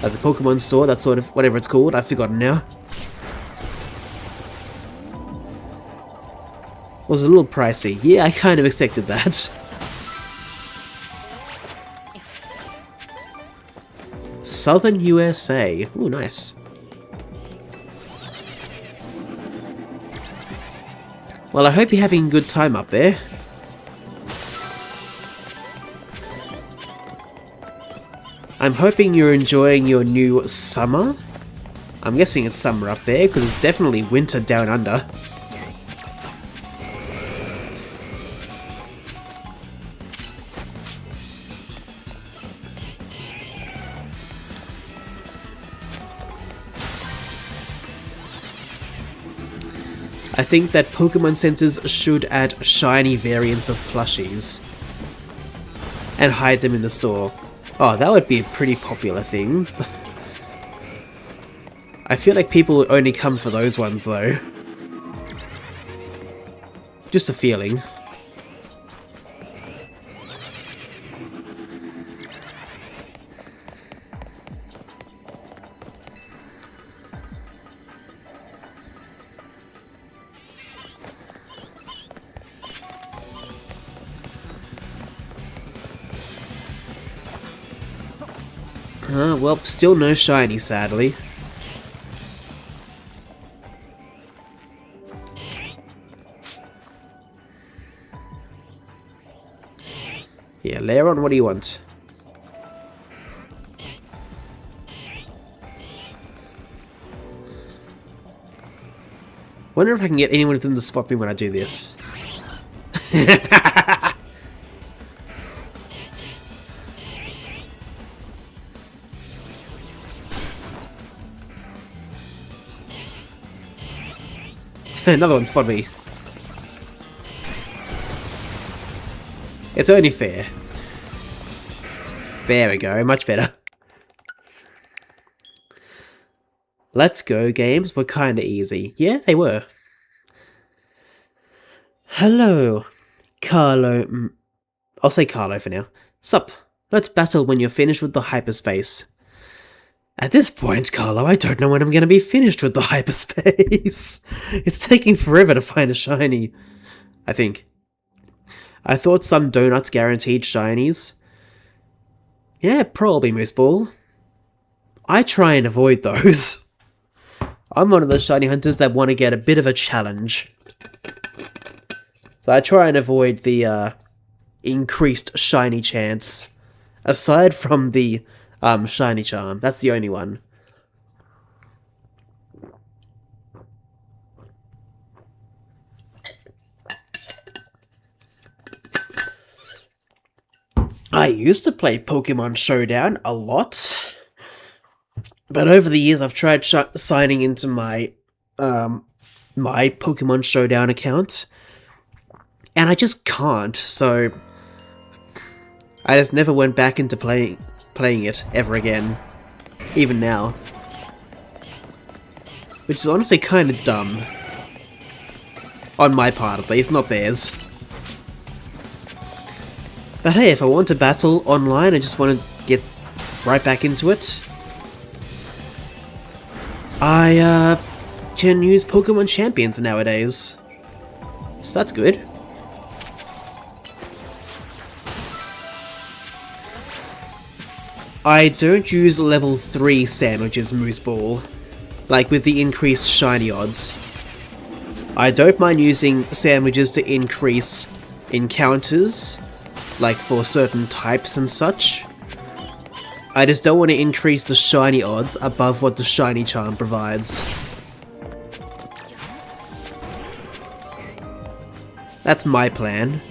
Like the Pokemon store, that sort of, whatever it's called, I've forgotten now. Was a little pricey. Yeah, I kind of expected that. Southern USA. Ooh, nice. Well, I hope you're having a good time up there. I'm hoping you're enjoying your new summer. I'm guessing it's summer up there, because it's definitely winter down under. I think that Pokemon Centers should add shiny variants of plushies and hide them in the store. Oh, that would be a pretty popular thing. I feel like people only come for those ones though. Just a feeling. Well, still no shiny, sadly. Yeah, Leron, what do you want? Wonder if I can get anyone within to spot me when I do this. Another one spot me. It's only fair. There we go, much better. Let's Go games were kinda easy. Yeah, they were. Hello, Carlo. I'll say Carlo for now. Sup, let's battle when you're finished with the hyperspace. At this point, Carlo, I don't know when I'm going to be finished with the hyperspace. It's taking forever to find a shiny, I think. I thought some donuts guaranteed shinies. Yeah, probably Moose Ball. I try and avoid those. I'm one of those shiny hunters that want to get a bit of a challenge. So I try and avoid the increased shiny chance. Aside from the shiny charm. That's the only one. I used to play Pokemon Showdown a lot, but over the years I've tried signing into my my Pokemon Showdown account, and I just can't. So I just never went back into playing it ever again, even now, which is honestly kind of dumb on my part, at least, not theirs. But hey, if I want to battle online, I just want to get right back into it, I can use Pokemon Champions nowadays. So that's good. I don't use level 3 sandwiches, Moose Ball, like with the increased shiny odds. I don't mind using sandwiches to increase encounters, like for certain types and such. I just don't want to increase the shiny odds above what the shiny charm provides. That's my plan.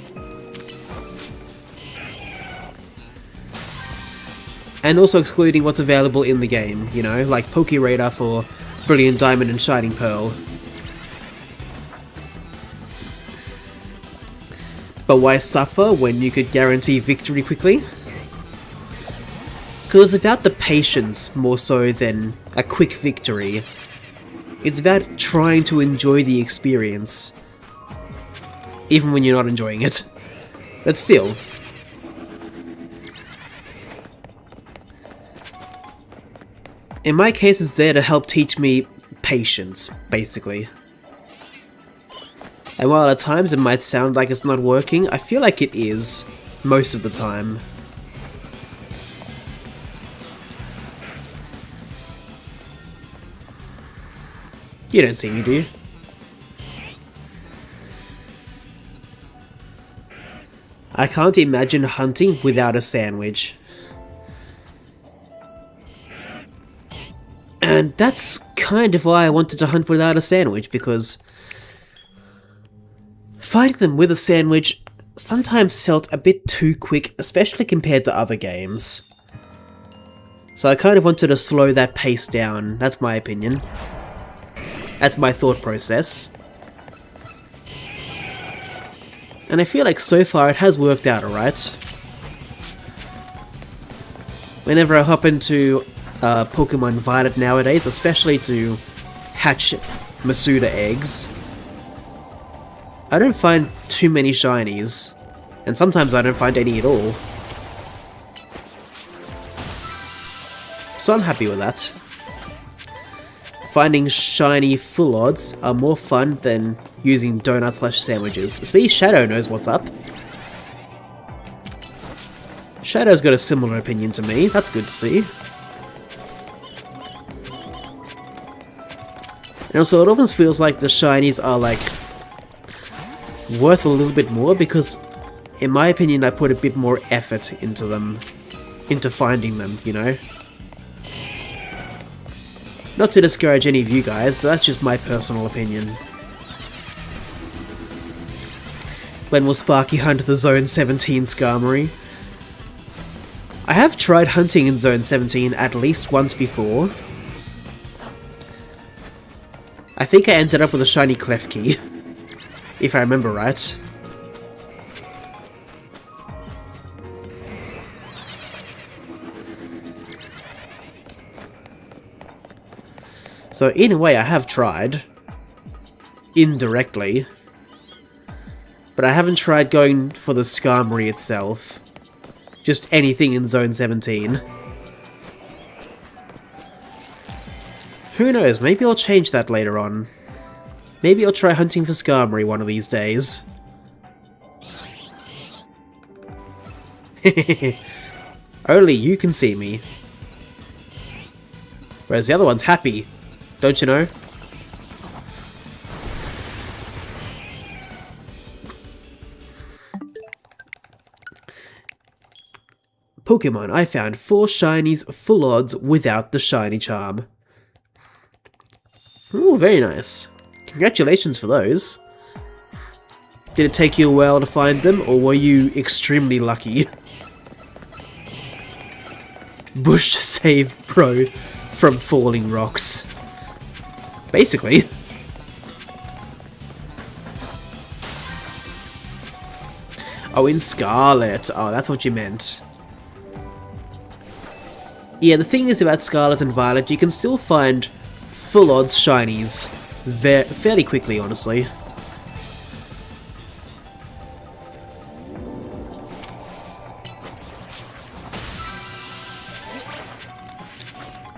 And also excluding what's available in the game, you know, like Pokéradar for Brilliant Diamond and Shining Pearl. But why suffer when you could guarantee victory quickly? Because it's about the patience more so than a quick victory. It's about trying to enjoy the experience, even when you're not enjoying it. But still. In my case, it's there to help teach me patience, basically. And while at times it might sound like it's not working, I feel like it is, most of the time. You don't see me, do you? I can't imagine hunting without a sandwich. And that's kind of why I wanted to hunt without a sandwich, because fighting them with a sandwich sometimes felt a bit too quick, especially compared to other games. So I kind of wanted to slow that pace down, that's my opinion. That's my thought process. And I feel like so far it has worked out alright. Whenever I hop into Pokemon Violet nowadays, especially to hatch Masuda eggs, I don't find too many shinies, and sometimes I don't find any at all. So I'm happy with that. Finding shiny full odds are more fun than using donut/sandwiches. See, Shadow knows what's up. Shadow's got a similar opinion to me, that's good to see. And also, it almost feels like the shinies are like worth a little bit more because, in my opinion, I put a bit more effort into them, into finding them, you know? Not to discourage any of you guys, but that's just my personal opinion. When will Sparky hunt the Zone 17 Skarmory? I have tried hunting in Zone 17 at least once before. I think I ended up with a shiny Klefki, if I remember right. So in a way I have tried, indirectly, but I haven't tried going for the Skarmory itself, just anything in Zone 17. Who knows, maybe I'll change that later on. Maybe I'll try hunting for Skarmory one of these days. Only you can see me. Whereas the other one's happy, don't you know? Pokemon, I found 4 shinies full odds without the shiny charm. Ooh, very nice. Congratulations for those. Did it take you a while to find them, or were you extremely lucky? Bush to save Pro from falling rocks. Basically. Oh, in Scarlet. Oh, that's what you meant. Yeah, the thing is about Scarlet and Violet, you can still find full odds shinies fairly quickly, honestly.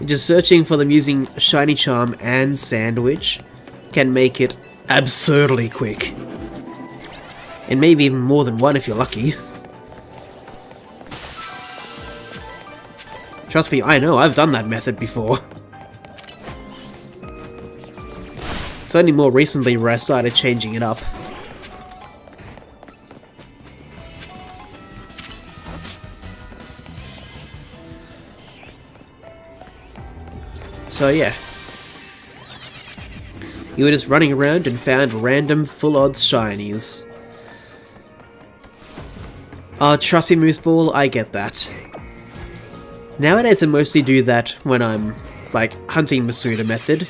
Just searching for them using Shiny Charm and Sandwich can make it absurdly quick. And maybe even more than one if you're lucky. Trust me, I know, I've done that method before. It's only more recently where I started changing it up. So yeah. You were just running around and found random full odds shinies. Trust me, Mooseball, I get that. Nowadays I mostly do that when I'm, like, hunting Masuda method.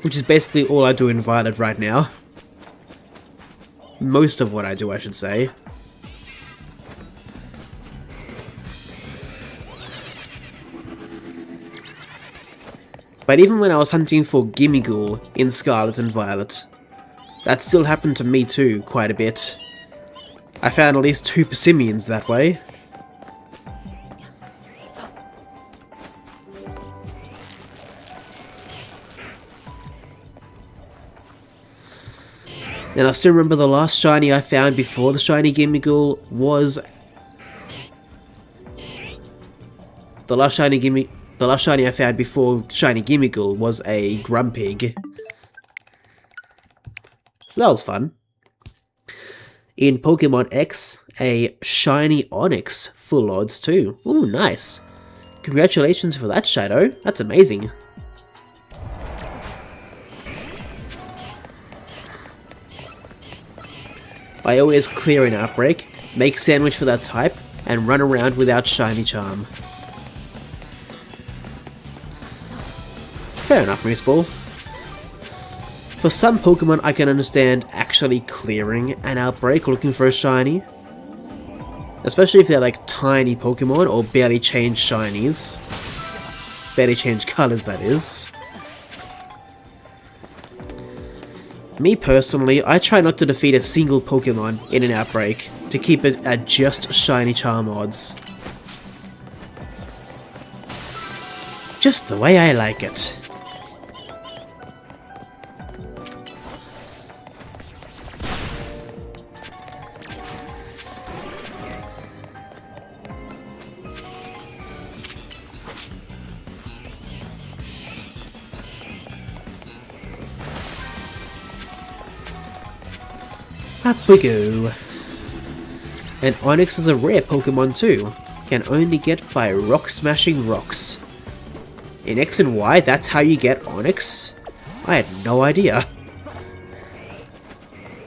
Which is basically all I do in Violet right now. Most of what I do, I should say. But even when I was hunting for Gimmighoul in Scarlet and Violet, that still happened to me too, quite a bit. I found at least 2 Persimmons that way. And I still remember the last shiny I found before the shiny Gimmighoul was... The last shiny I found before shiny Gimmighoul was a Grumpig. So that was fun. In Pokemon X, a shiny Onix full odds too. Ooh, nice. Congratulations for that, Shadow. That's amazing. I always clear an Outbreak, make Sandwich for that type, and run around without Shiny Charm. Fair enough, Mooseball. For some Pokemon I can understand actually clearing an Outbreak looking for a shiny. Especially if they're like tiny Pokemon or barely changed shinies. Barely changed colours, that is. Me personally, I try not to defeat a single Pokemon in an Outbreak to keep it at just Shiny Charm odds. Just the way I like it. Up we go. And Onix is a rare Pokemon too. Can only get by rock smashing rocks. In X and Y, that's how you get Onix? I had no idea.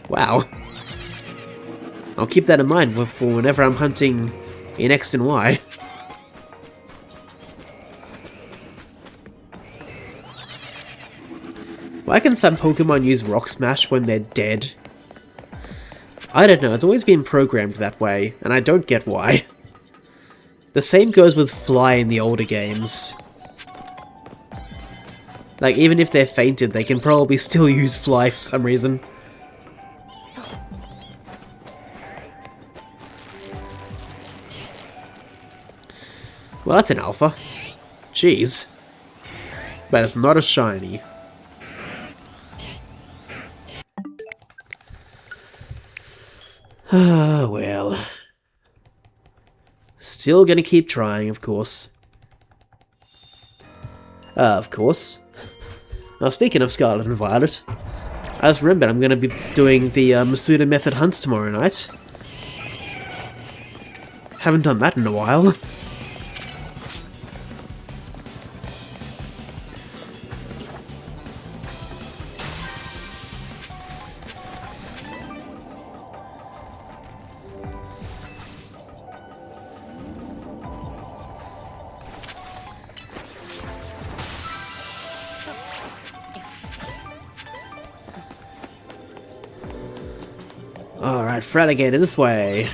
Wow. I'll keep that in mind for whenever I'm hunting in X and Y. Why can some Pokemon use Rock Smash when they're dead? I don't know, it's always been programmed that way, and I don't get why. The same goes with Fly in the older games. Like, even if they're fainted, they can probably still use Fly for some reason. Well, that's an alpha. Jeez. But it's not a shiny. Ah, well. Still gonna keep trying, of course. Of course. Now, speaking of Scarlet and Violet, I just remembered I'm gonna be doing the Masuda Method hunt tomorrow night. Haven't done that in a while. Alright, Fraligator, this way.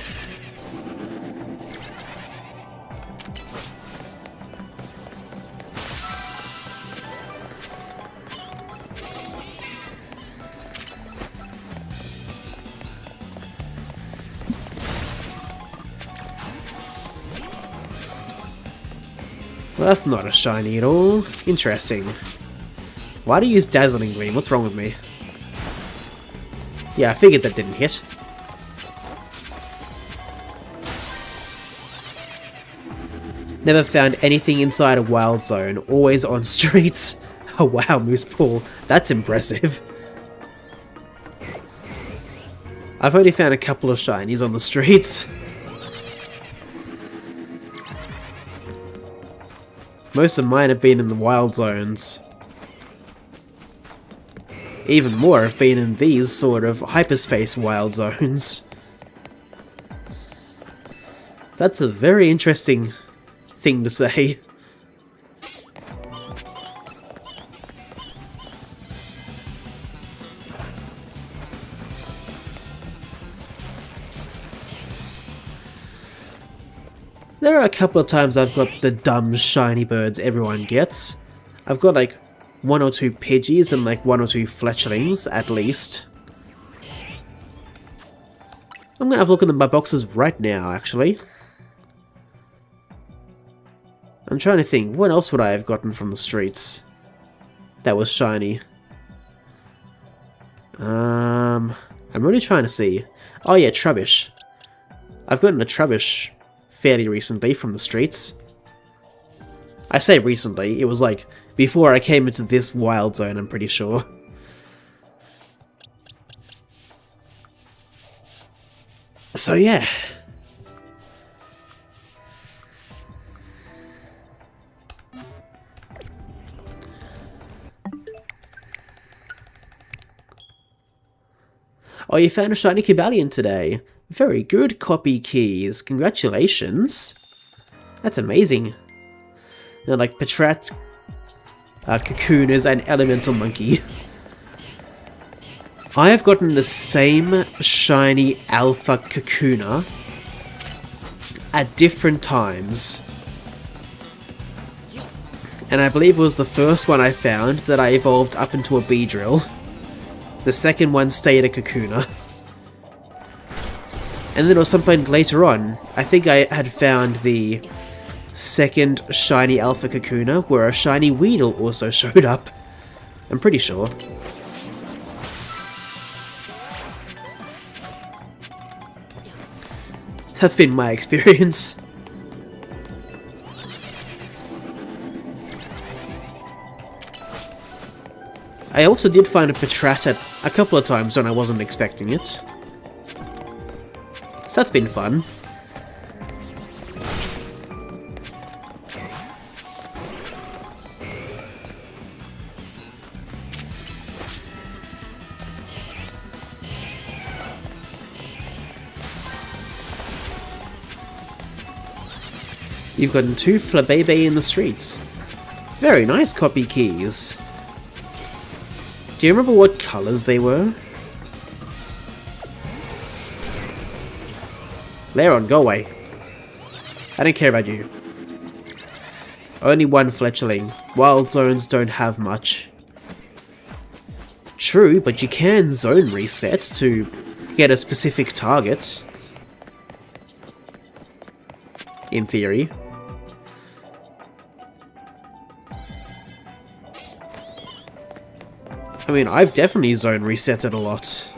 Well, that's not a shiny at all. Interesting. Why do you use Dazzling Gleam? What's wrong with me? Yeah, I figured that didn't hit. Never found anything inside a wild zone, always on streets. Oh wow, Moose Pool, that's impressive. I've only found a couple of shinies on the streets. Most of mine have been in the wild zones. Even more have been in these sort of hyperspace wild zones. That's a very interesting thing to say. There are a couple of times I've got the dumb shiny birds everyone gets. I've got like 1 or 2 Pidgeys and like 1 or 2 Fletchlings at least. I'm gonna have a look at my boxes right now, actually. I'm trying to think, what else would I have gotten from the streets that was shiny? I'm really trying to see. Oh yeah, Trubbish. I've gotten a Trubbish fairly recently from the streets. I say recently, it was like before I came into this wild zone, I'm pretty sure. So yeah. Oh, you found a shiny Cobalion today. Very good, Copy Keys. Congratulations. That's amazing. They're like Patrat, Cocooners, and Elemental Monkey. I have gotten the same shiny Alpha Kakuna at different times. And I believe it was the first one I found that I evolved up into a Beedrill. The second one stayed a Kakuna. And then there was some point later on, I think I had found the second shiny Alpha Kakuna, where a shiny Weedle also showed up. I'm pretty sure. That's been my experience. I also did find a Patrat a couple of times when I wasn't expecting it. So that's been fun. You've gotten 2 Flabebe in the streets. Very nice, Copy Keys. Do you remember what colours they were? Leron, go away. I don't care about you. Only 1 Fletchling. Wild zones don't have much. True, but you can zone reset to get a specific target. In theory. I mean, I've definitely zone reset it a lot.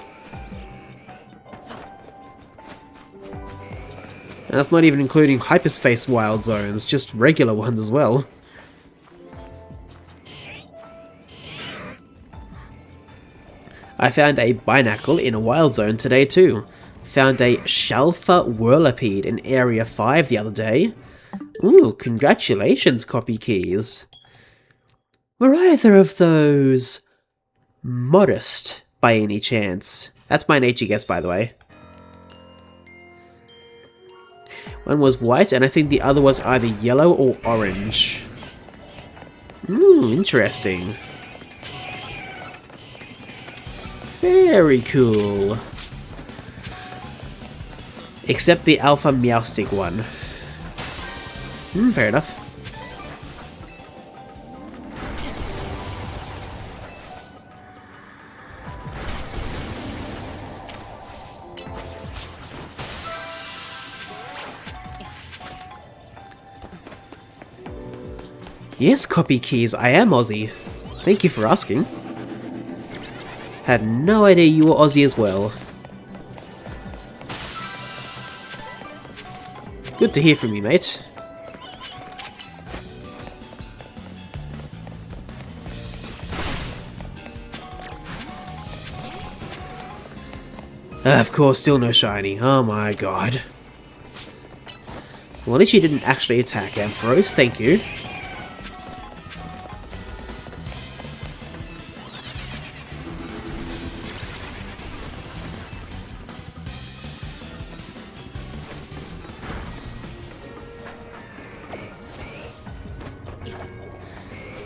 And that's not even including hyperspace wild zones, just regular ones as well. I found a Binacle in a wild zone today too. Found a Shalfa Whirlipede in Area 5 the other day. Ooh, congratulations, copy keys. Were either of those modest by any chance? That's my nature guess, by the way. One was white, and I think the other was either yellow or orange. Interesting. Very cool. Except the Alpha Meowstic one. Fair enough. Yes, copy keys, I am Aussie. Thank you for asking. Had no idea you were Aussie as well. Good to hear from you, mate. Of course, still no shiny. Oh my god. Well, at least you didn't actually attack Ampharos, thank you.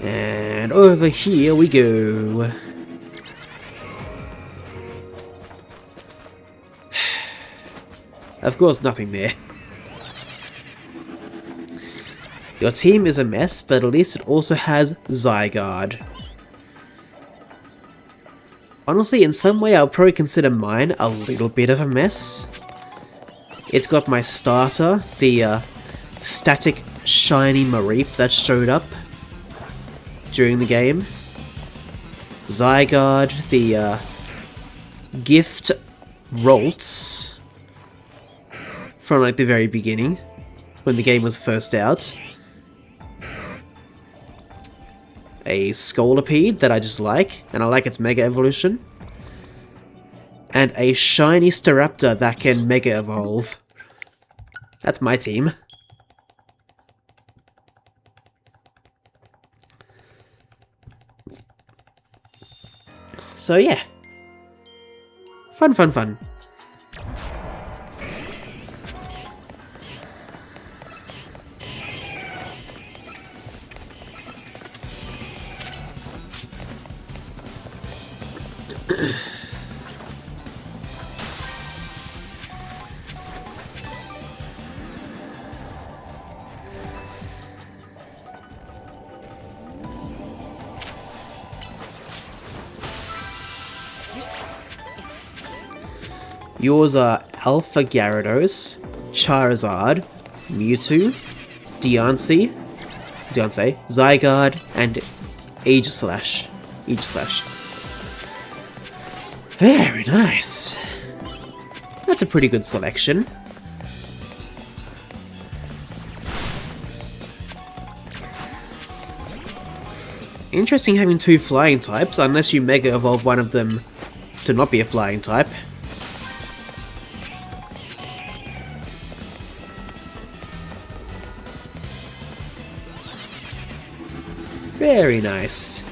And over here we go. Of course, nothing there. Your team is a mess, but at least it also has Zygarde. Honestly, in some way, I'll probably consider mine a little bit of a mess. It's got my starter, the static shiny Mareep that showed up during the game. Zygarde, the gift Ralts from like the very beginning, when the game was first out. A Scolipede that I just like, and I like its Mega Evolution. And a shiny Staraptor that can Mega Evolve. That's my team. So yeah. Fun, fun, fun. Yours are Alpha Gyarados, Charizard, Mewtwo, Deontay, Zygarde, and Aegislash. Very nice. That's a pretty good selection. Interesting having two flying types, unless you Mega Evolve one of them to not be a flying type. Very nice.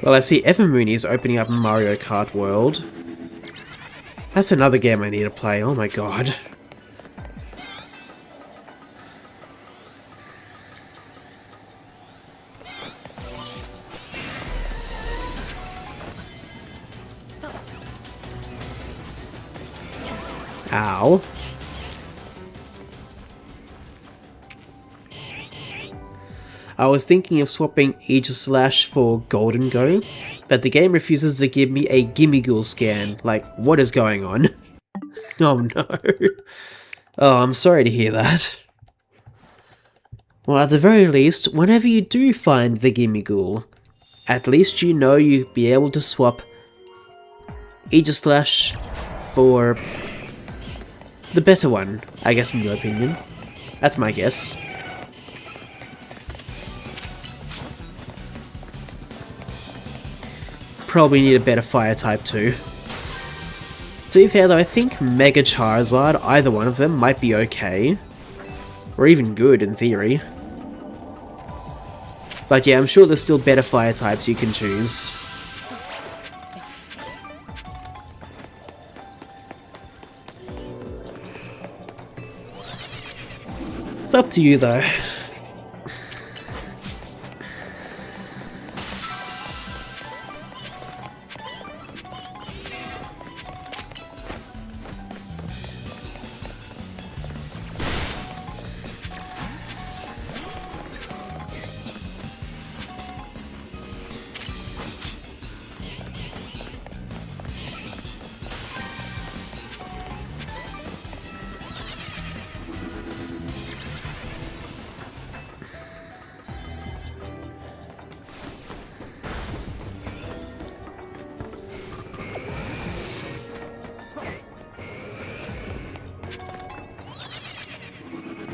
Well, I see Evermoony is opening up Mario Kart World. That's another game I need to play, oh my god. Ow. I was thinking of swapping Aegislash for Golden Go, but the game refuses to give me a Gimmighoul scan. Like, what is going on? Oh no. Oh, I'm sorry to hear that. Well, at the very least, whenever you do find the Gimmighoul, at least you know you'll be able to swap Aegislash for the better one, I guess, in your opinion. That's my guess. Probably need a better fire type too. To be fair though, I think Mega Charizard, either one of them, might be okay. Or even good in theory. But yeah, I'm sure there's still better fire types you can choose. It's up to you though.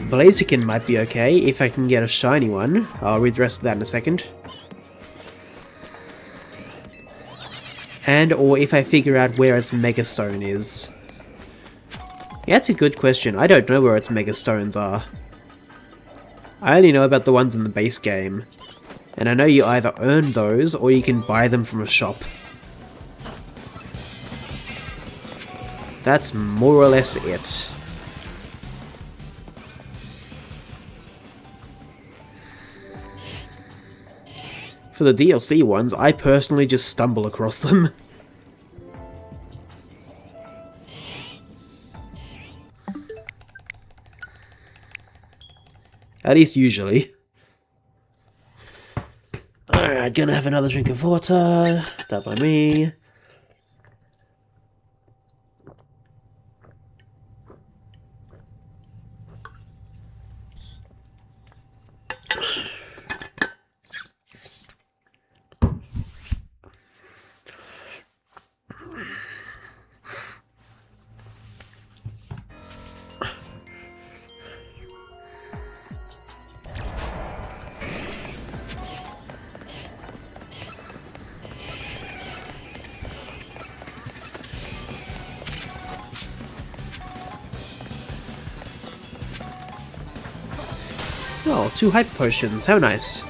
Blaziken might be okay if I can get a shiny one. I'll read the rest of that in a second. And or if I figure out where its Mega Stone is. Yeah, that's a good question. I don't know where its Mega Stones are. I only know about the ones in the base game. And I know you either earn those or you can buy them from a shop. That's more or less it. For the DLC ones, I personally just stumble across them. At least usually. Alright, gonna have another drink of water. That by me. Oh, 2 hype potions. How nice.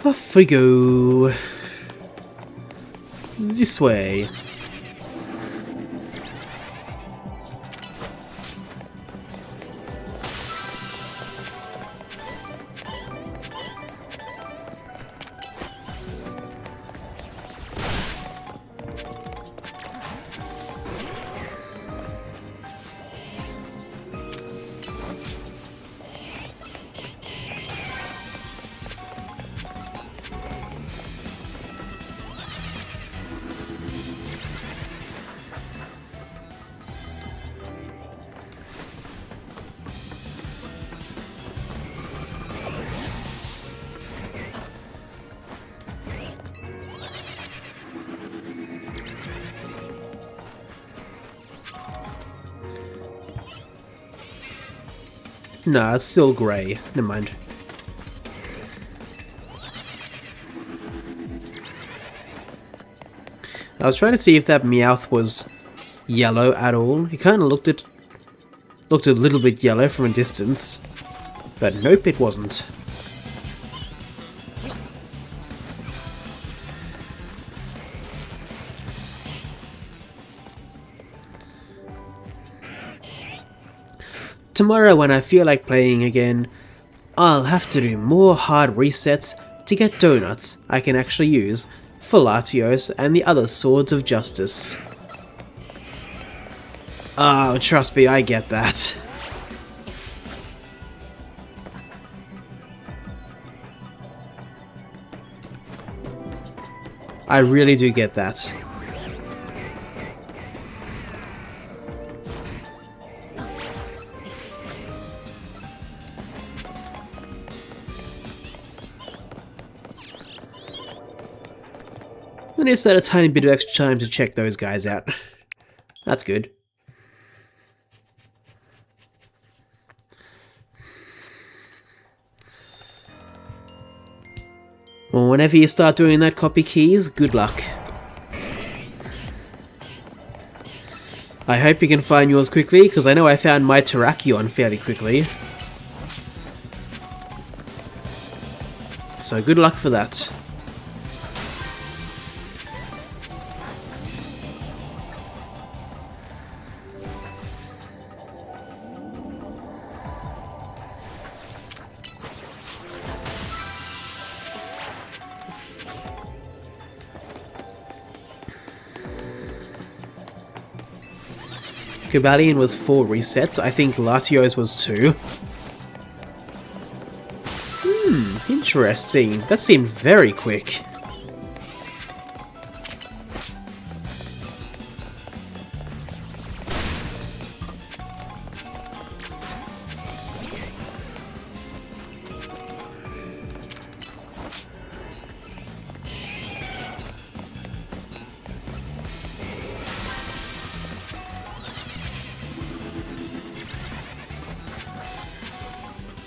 Off we go. This way. Nah, it's still grey. Never mind. I was trying to see if that Meowth was yellow at all. He kind of looked a little bit yellow from a distance. But nope, it wasn't. Tomorrow when I feel like playing again, I'll have to do more hard resets to get donuts I can actually use for Latios and the other Swords of Justice. Oh, trust me, I get that. I really do get that. At least I had a tiny bit of extra time to check those guys out. That's good. Well, whenever you start doing that, copy keys, good luck. I hope you can find yours quickly, because I know I found my Terrakion fairly quickly. So good luck for that. Cobalion was 4 resets, I think Latios was 2. Interesting. That seemed very quick.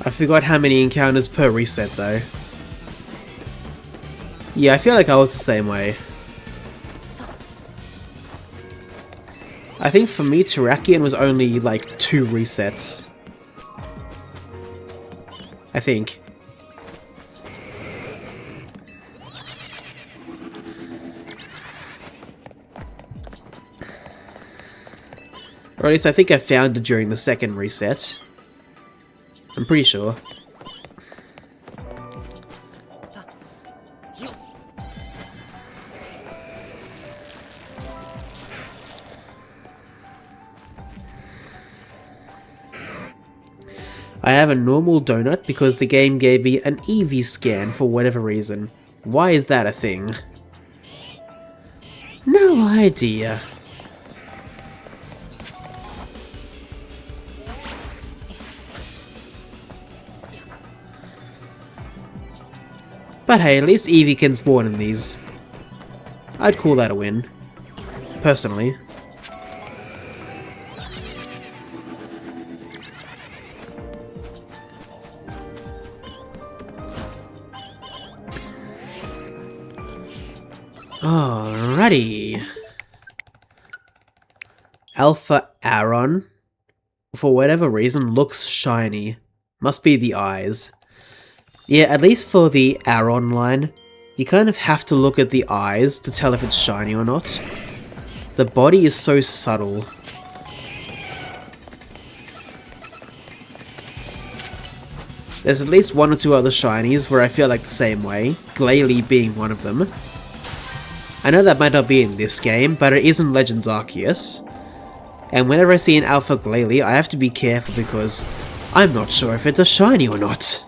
I forgot how many encounters per reset though. Yeah, I feel like I was the same way. I think for me, Terrakion was only like 2 resets. I think. Or at least I think I found it during the 2nd reset. I'm pretty sure. I have a normal donut because the game gave me an Eevee scan for whatever reason. Why is that a thing? No idea. But hey, at least Eevee can spawn in these. I'd call that a win. Personally. Alrighty. Alpha Aron, for whatever reason, looks shiny. Must be the eyes. Yeah, at least for the Aron line, you kind of have to look at the eyes to tell if it's shiny or not. The body is so subtle. There's at least 1 or 2 other shinies where I feel like the same way, Glalie being one of them. I know that might not be in this game, but it is in Legends Arceus. And whenever I see an Alpha Glalie, I have to be careful because I'm not sure if it's a shiny or not.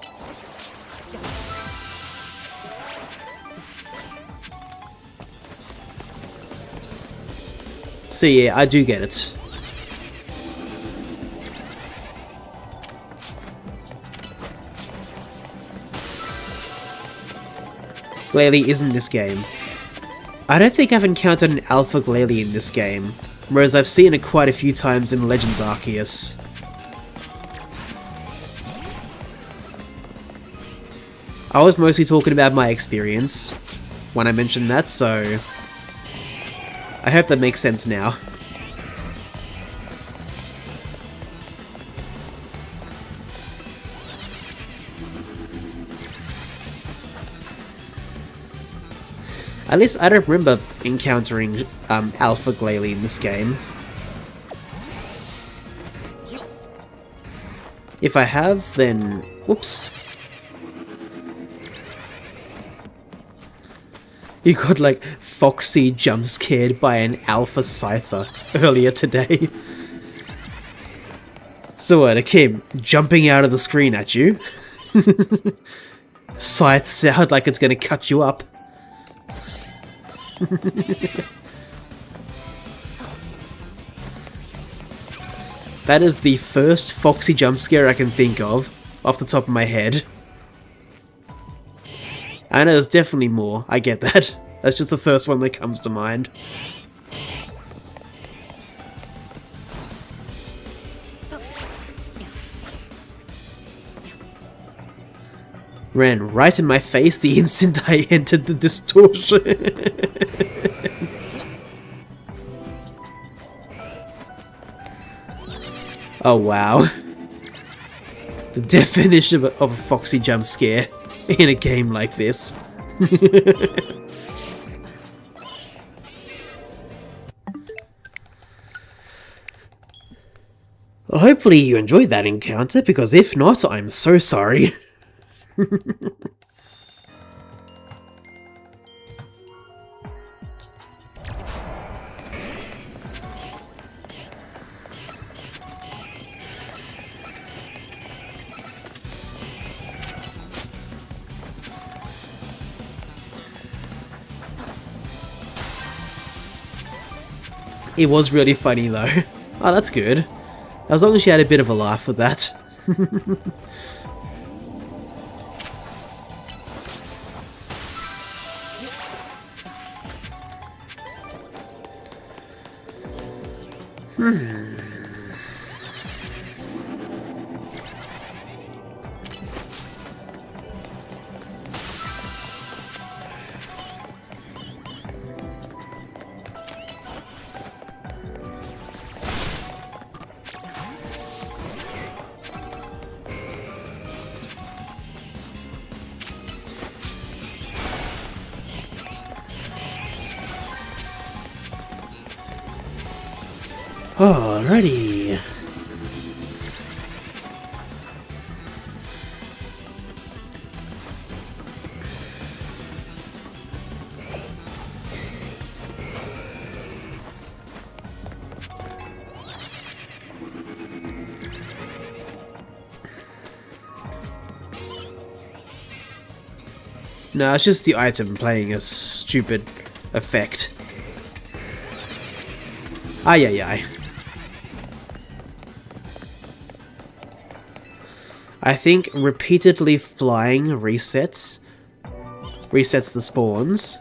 So yeah, I do get it. Glalie is in this game. I don't think I've encountered an Alpha Glalie in this game, whereas I've seen it quite a few times in Legends Arceus. I was mostly talking about my experience when I mentioned that, so I hope that makes sense now. At least I don't remember encountering Alpha Glalie in this game. If I have, then... whoops. You got like Foxy jump scared by an alpha Scyther earlier today. So what, Akim, jumping out of the screen at you? Scythe sound like it's gonna cut you up. That is the first Foxy jump scare I can think of, off the top of my head. I know there's definitely more, I get that. That's just the first one that comes to mind. Ran right in my face the instant I entered the distortion. Oh wow. The definition of a Foxy jump scare in a game like this. Well, hopefully you enjoyed that encounter, because if not, I'm so sorry. It was really funny though. Oh, that's good. As long as you had a bit of a laugh with that. Alrighty. No, it's just the item playing a stupid effect. Ay ay ay. I think repeatedly flying resets the spawns,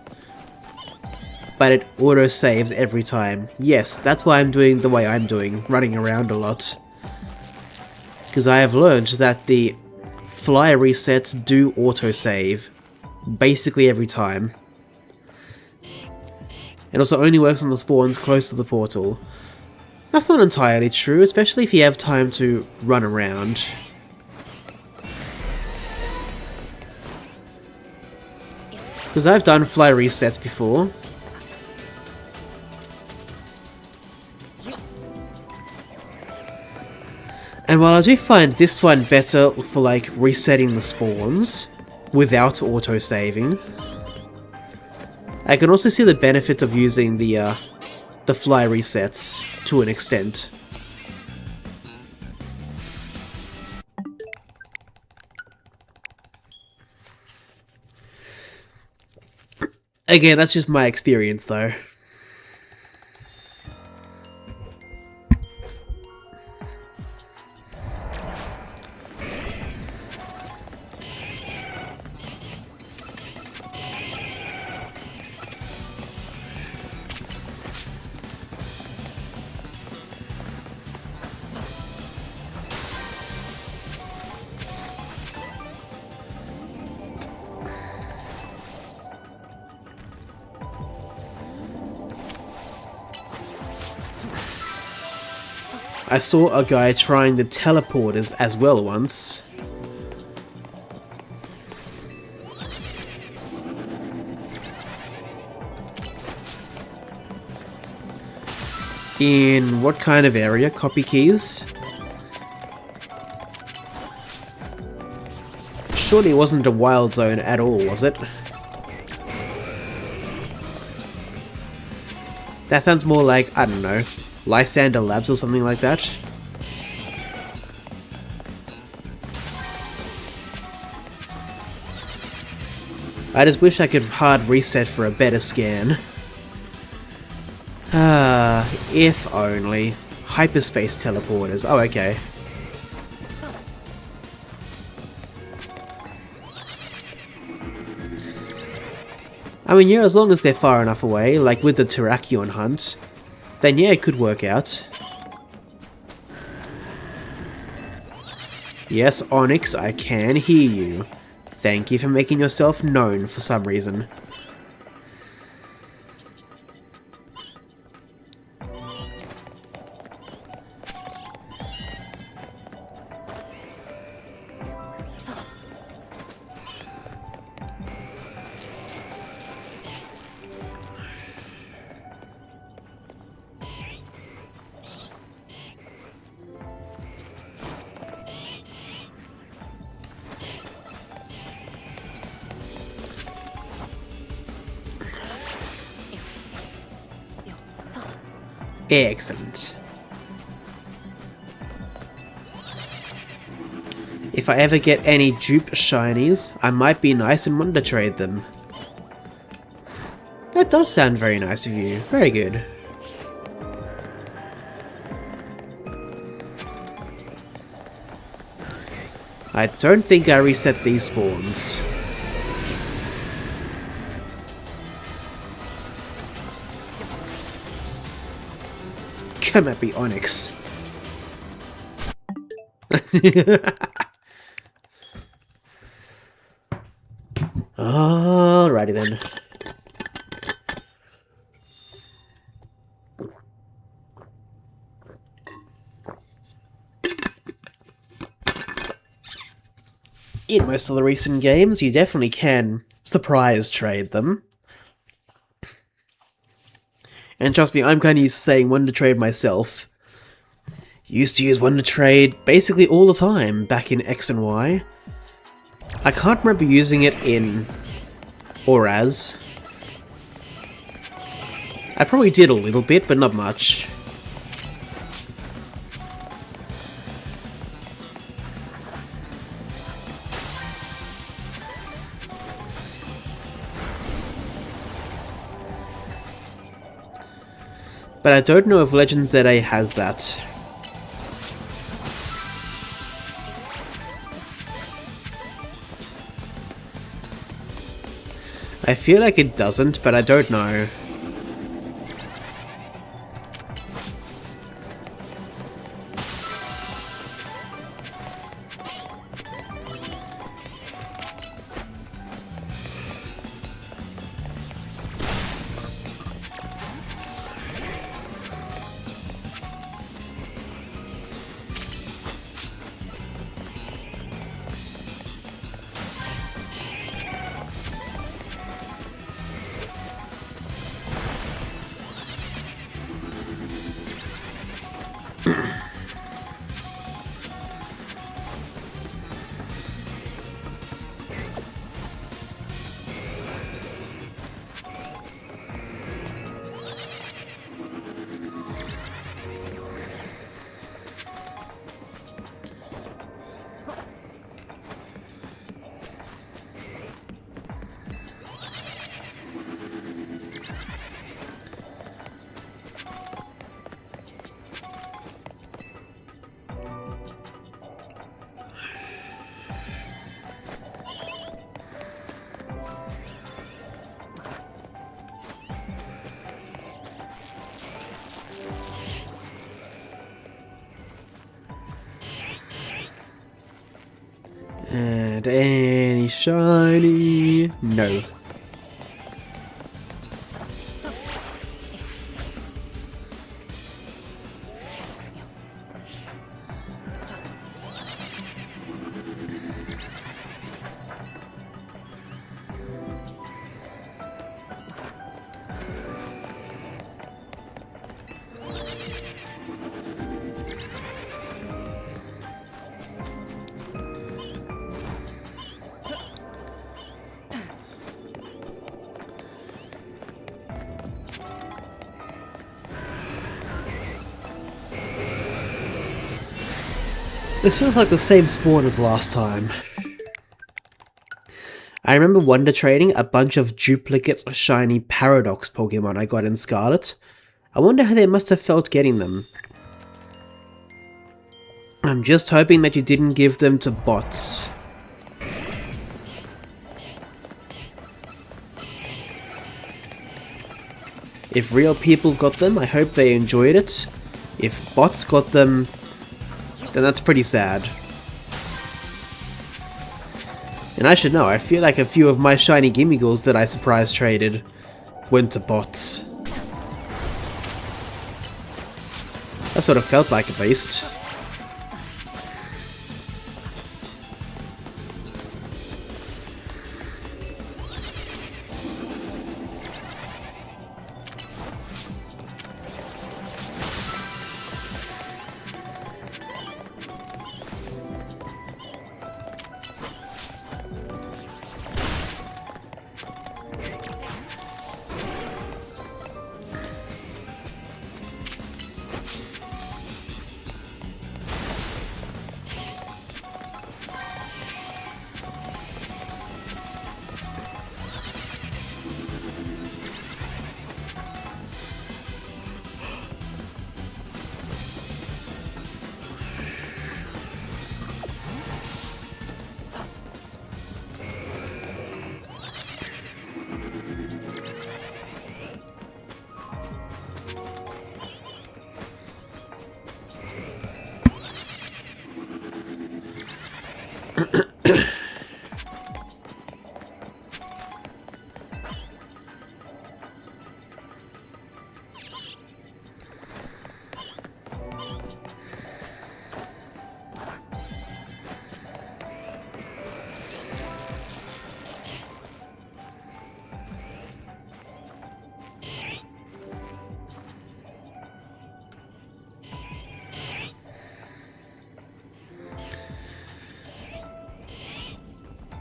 but it auto-saves every time. Yes, that's why I'm doing the way I'm doing, running around a lot. Because I have learned that the fly resets do auto-save, basically every time. It also only works on the spawns close to the portal. That's not entirely true, especially if you have time to run around. Because I've done fly resets before. And while I do find this one better for like resetting the spawns without auto-saving, I can also see the benefit of using the fly resets to an extent. Again, that's just my experience though. I saw a guy trying the teleporters as well once. In what kind of area? Copy keys? Surely it wasn't a wild zone at all, was it? That sounds more like, I don't know, Lysander Labs or something like that. I just wish I could hard reset for a better scan. Ah, if only. Hyperspace teleporters. Oh, okay. I mean, yeah, as long as they're far enough away, like with the Terrakion hunt, then yeah, it could work out. Yes, Onyx, I can hear you. Thank you for making yourself known for some reason. Excellent. If I ever get any dupe shinies, I might be nice and want to trade them. That does sound very nice of you. Very good. I don't think I reset these spawns. Come at me, Onyx. Alrighty then. In most of the recent games, you definitely can surprise trade them. And trust me, I'm kind of used to saying Wonder Trade myself. Used to use Wonder Trade basically all the time back in X and Y. I can't remember using it in Oraz. I probably did a little bit, but not much. But I don't know if Legends ZA has that. I feel like it doesn't, but I don't know. And any shiny? No. This feels like the same spawn as last time. I remember Wonder Trading a bunch of duplicate shiny Paradox Pokemon I got in Scarlet. I wonder how they must have felt getting them. I'm just hoping that you didn't give them to bots. If real people got them, I hope they enjoyed it. If bots got them, then that's pretty sad. And I should know, I feel like a few of my shiny Gimmigles that I surprise traded went to bots. That's what it felt like, at least.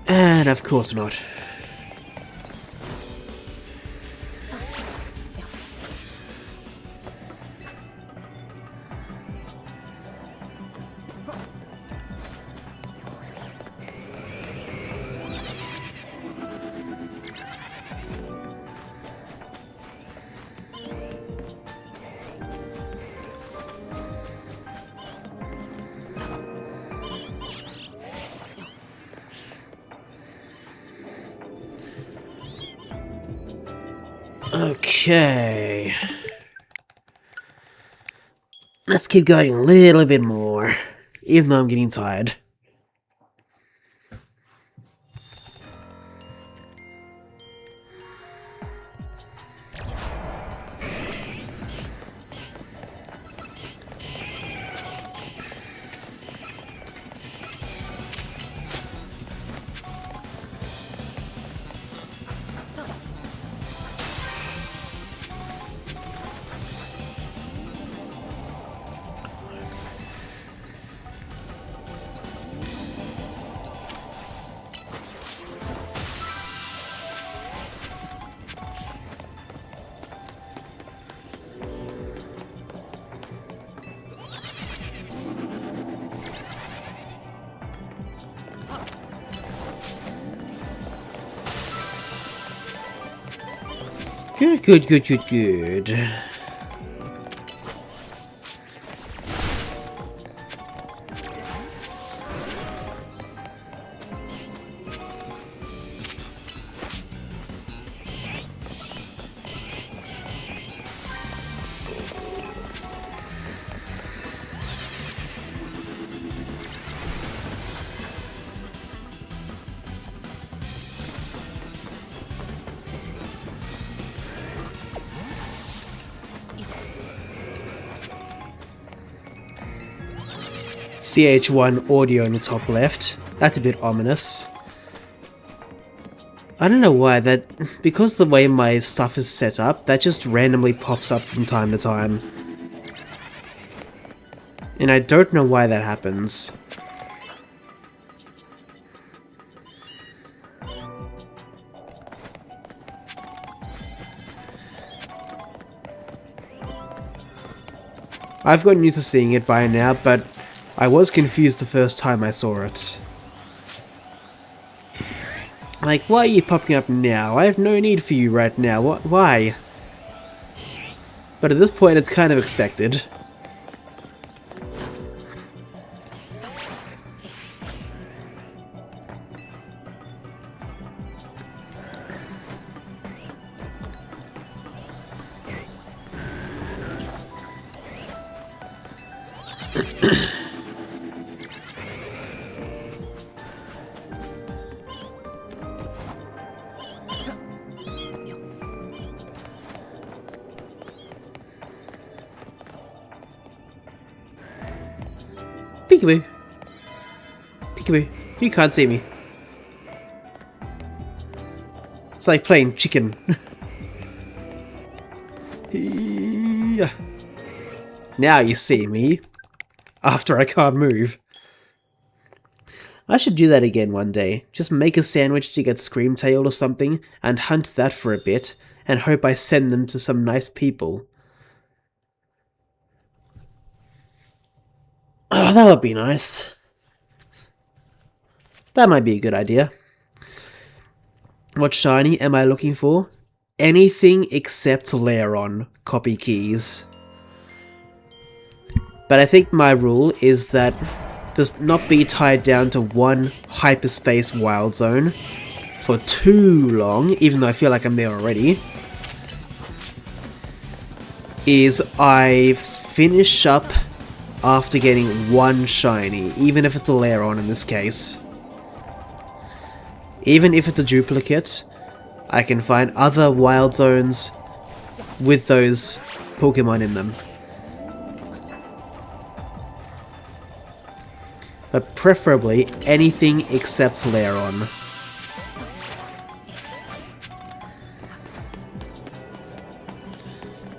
And of course not. Okay. Let's keep going a little bit more, even though I'm getting tired. Good. CH1 audio in the top left. That's a bit ominous. I don't know why that, because the way my stuff is set up, that just randomly pops up from time to time. And I don't know why that happens. I've gotten used to seeing it by now, but I was confused the first time I saw it. Like, why are you popping up now? I have no need for you right now. What? Why? But at this point, it's kind of expected. Peekaboo. Peekaboo. You can't see me. It's like playing chicken. Yeah. Now you see me. After I can't move. I should do that again one day. Just make a sandwich to get Screamtail or something, and hunt that for a bit, and hope I send them to some nice people. Oh, that would be nice. That might be a good idea. What shiny am I looking for? Anything except Lairon copy keys. But I think my rule is that does not be tied down to one hyperspace wild zone for too long, even though I feel like I'm there already. Is I finish up after getting one shiny, even if it's a Lairon in this case. Even if it's a duplicate, I can find other wild zones with those Pokemon in them. But preferably anything except Lairon.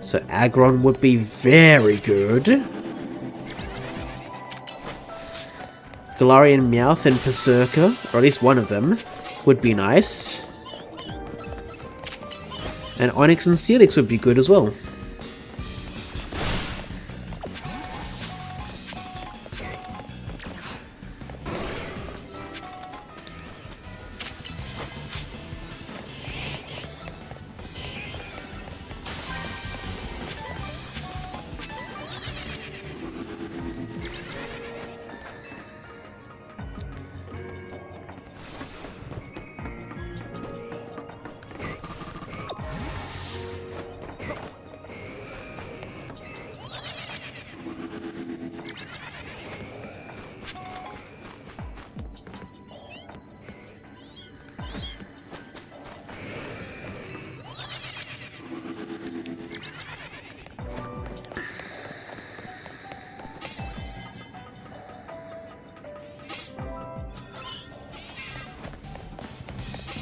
So Aggron would be very good. Galarian Meowth and Berserker, or at least one of them, would be nice. And Onix and Steelix would be good as well.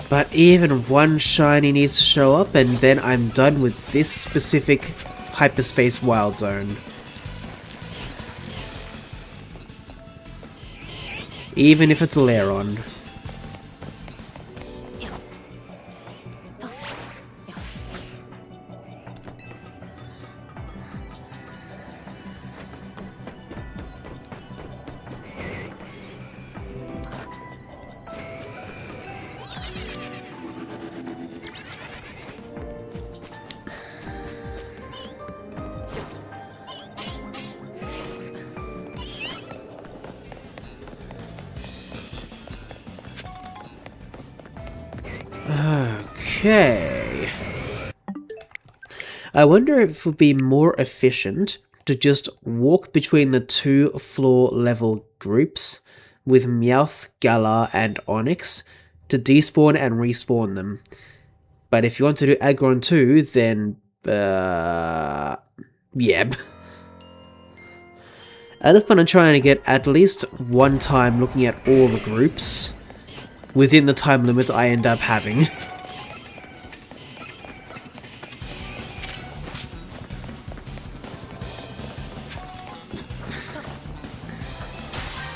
But even one shiny needs to show up, and then I'm done with this specific hyperspace wild zone. Even if it's a Lairon. Okay. I wonder if it would be more efficient to just walk between the two floor level groups with Meowth, Galar, and Onix to despawn and respawn them. But if you want to do Aggron too, then yeah. At this point I'm trying to get at least one time looking at all the groups within the time limit I end up having.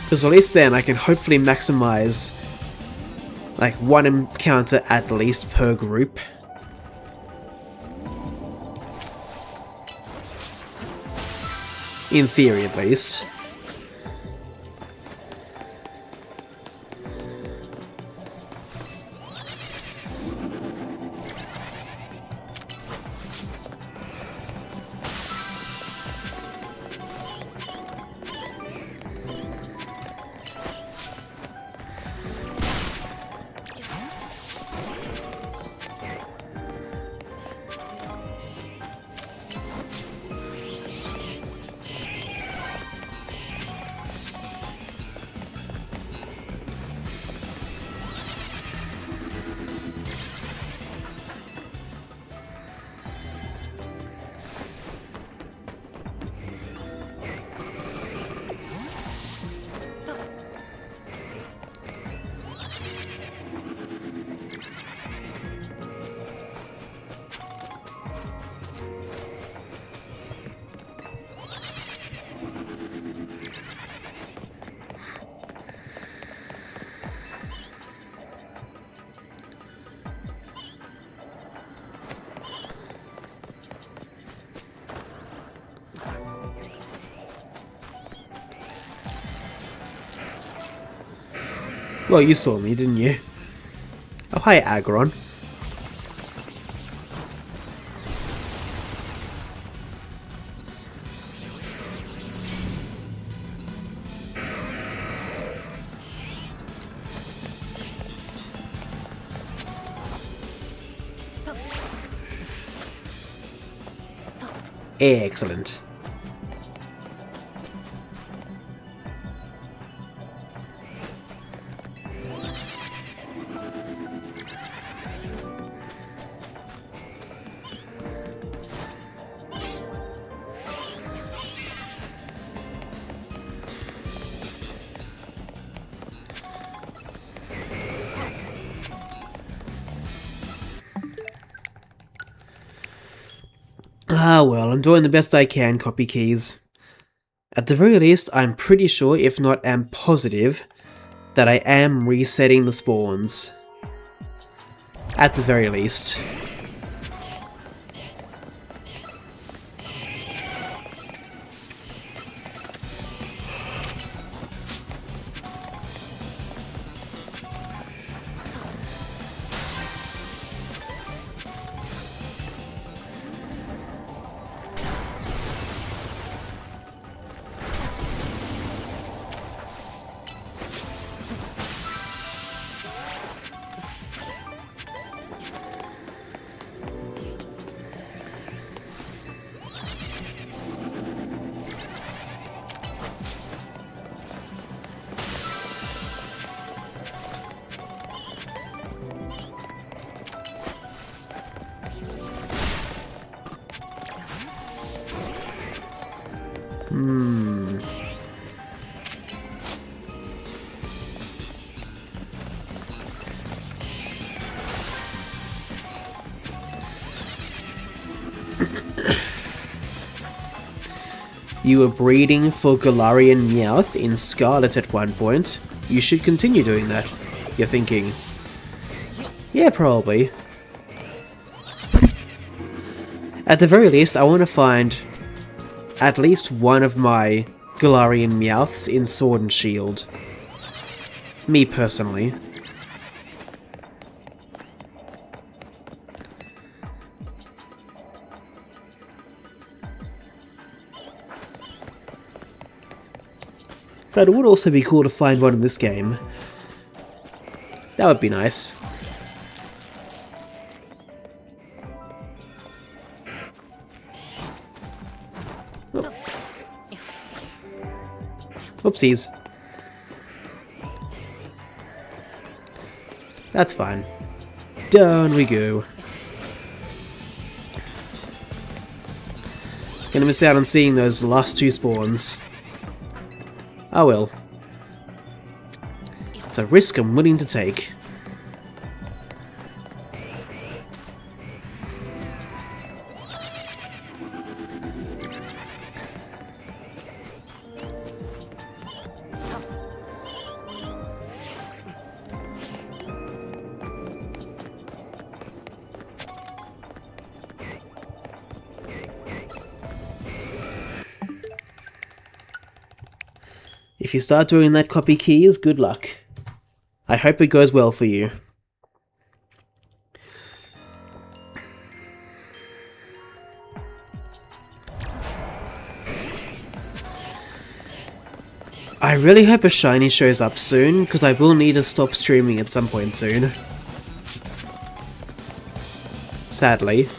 Because at least then I can hopefully maximize like one encounter at least per group. In theory, at least. Well, you saw me, didn't you? Oh, hi, Agron. Excellent. Ah well, I'm doing the best I can, copy keys. At the very least, I'm pretty sure, if not am positive, that I am resetting the spawns. At the very least. You were breeding for Galarian Meowth in Scarlet at one point. You should continue doing that. You're thinking. Yeah, probably. At the very least, I want to find at least one of my Galarian Meowths in Sword and Shield. Me personally. But it would also be cool to find one in this game. That would be nice. Oh. Oopsies. That's fine. Down we go. Gonna miss out on seeing those last two spawns. Oh well. It's a risk I'm willing to take. If you start doing that, copy keys, good luck. I hope it goes well for you. I really hope a shiny shows up soon, because I will need to stop streaming at some point soon. Sadly.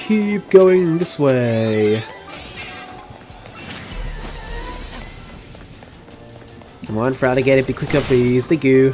Keep going this way. Come on, Fratigator, be quicker please. Thank you.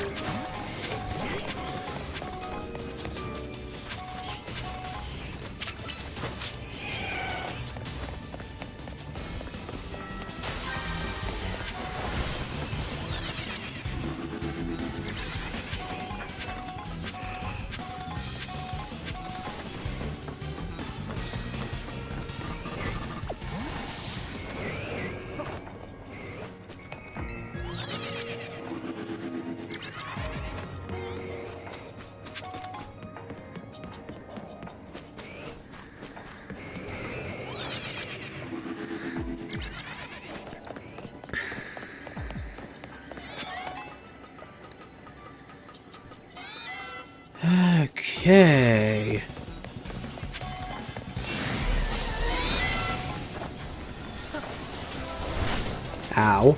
Okay. Ow.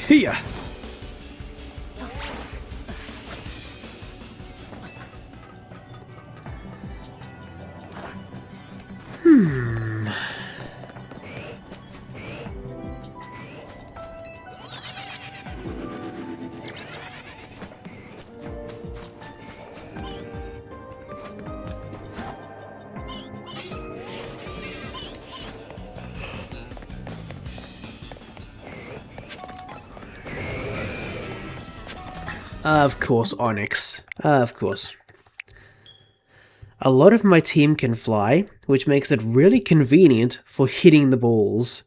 Here. Of course, Onyx. Of course. A lot of my team can fly, which makes it really convenient for hitting the balls.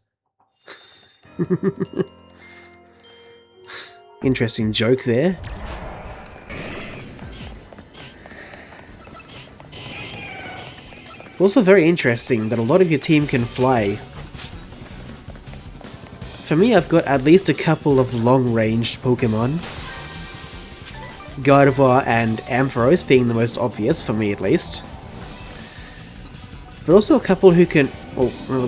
Interesting joke there. Also very interesting that a lot of your team can fly. For me, I've got at least a couple of long-ranged Pokemon. Gardevoir and Ampharos being the most obvious, for me at least. But also a couple who can, well,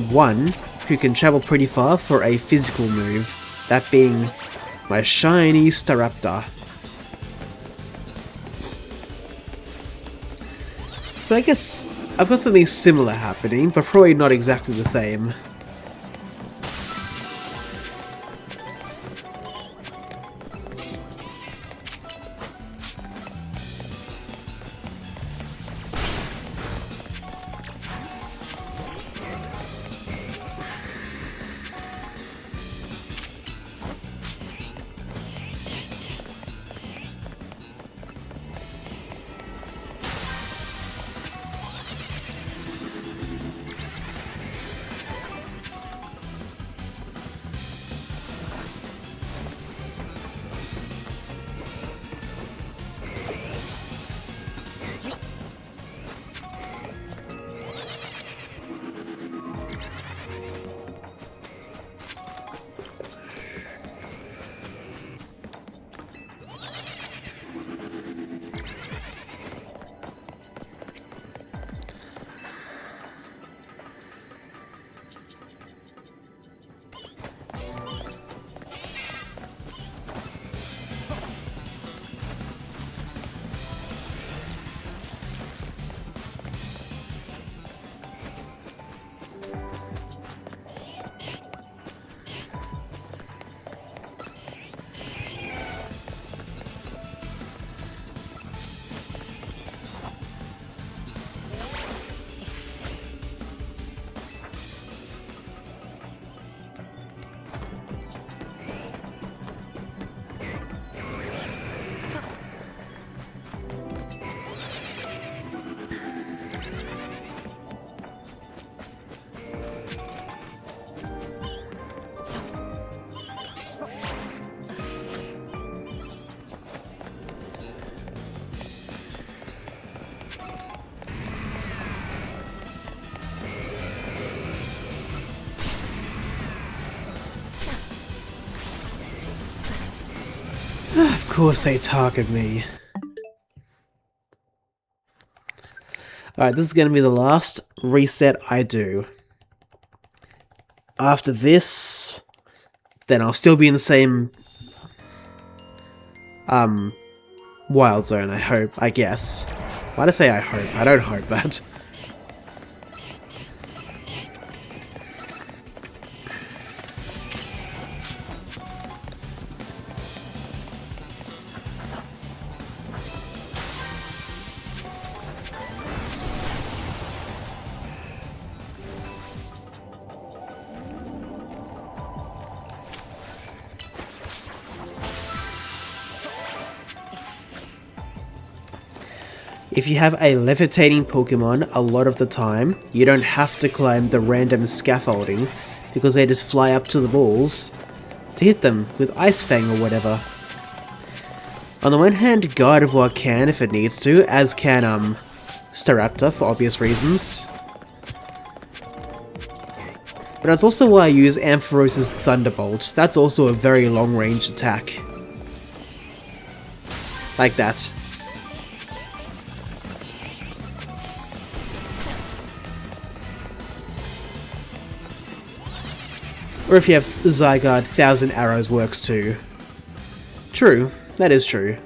one who can travel pretty far for a physical move, that being my shiny Staraptor. So I guess I've got something similar happening, but probably not exactly the same. Of course they target me. Alright, this is going to be the last reset I do. After this, then I'll still be in the same wild zone, I hope, I guess. Why did I say I hope? I don't hope that. If you have a levitating Pokemon, a lot of the time, you don't have to climb the random scaffolding, because they just fly up to the balls to hit them with Ice Fang or whatever. On the one hand, Gardevoir can if it needs to, as can Staraptor for obvious reasons. But that's also why I use Ampharos's Thunderbolt. That's also a very long-range attack. Like that. Or if you have Zygarde, 1000 Arrows works too. True, that is true.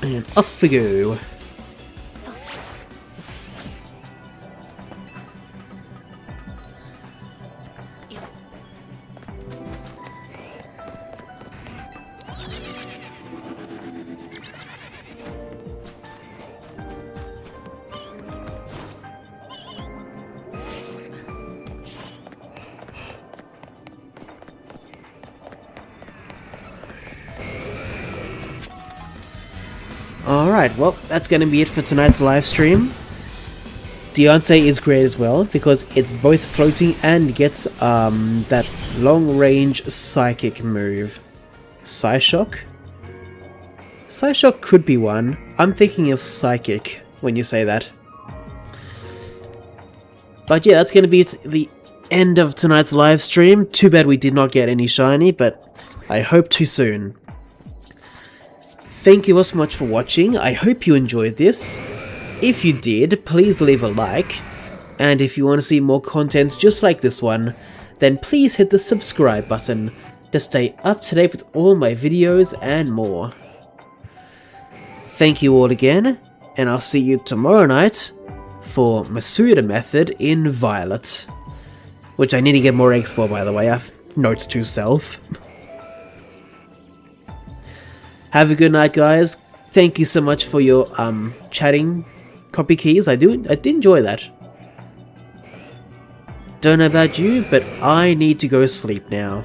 And off we go. Alright, well, that's gonna be it for tonight's live stream. Deontay is great as well, because it's both floating and gets that long-range psychic move. Psyshock? Psyshock could be one. I'm thinking of Psychic when you say that. But yeah, that's gonna be the end of tonight's live stream. Too bad we did not get any shiny, but I hope to soon. Thank you all so much for watching. I hope you enjoyed this. If you did, please leave a like. And if you want to see more content just like this one, then please hit the subscribe button to stay up to date with all my videos and more. Thank you all again, and I'll see you tomorrow night for Masuda Method in Violet. Which I need to get more eggs for, by the way. I've notes to self. Have a good night, guys. Thank you so much for your chatting copy keys. I did enjoy that. Don't know about you, but I need to go sleep now.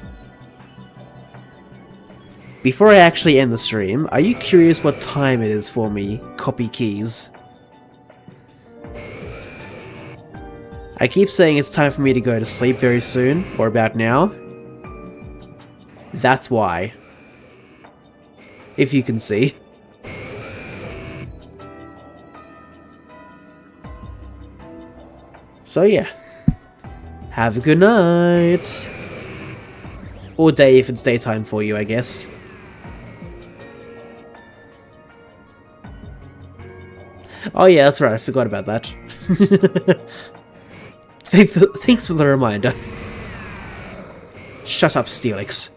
Before I actually end the stream, are you curious what time it is for me, copy keys? I keep saying it's time for me to go to sleep very soon, or about now. That's why. If you can see. So yeah. Have a good night. Or day if it's daytime for you, I guess. Oh yeah, that's right, I forgot about that. Thanks for the reminder. Shut up, Steelix.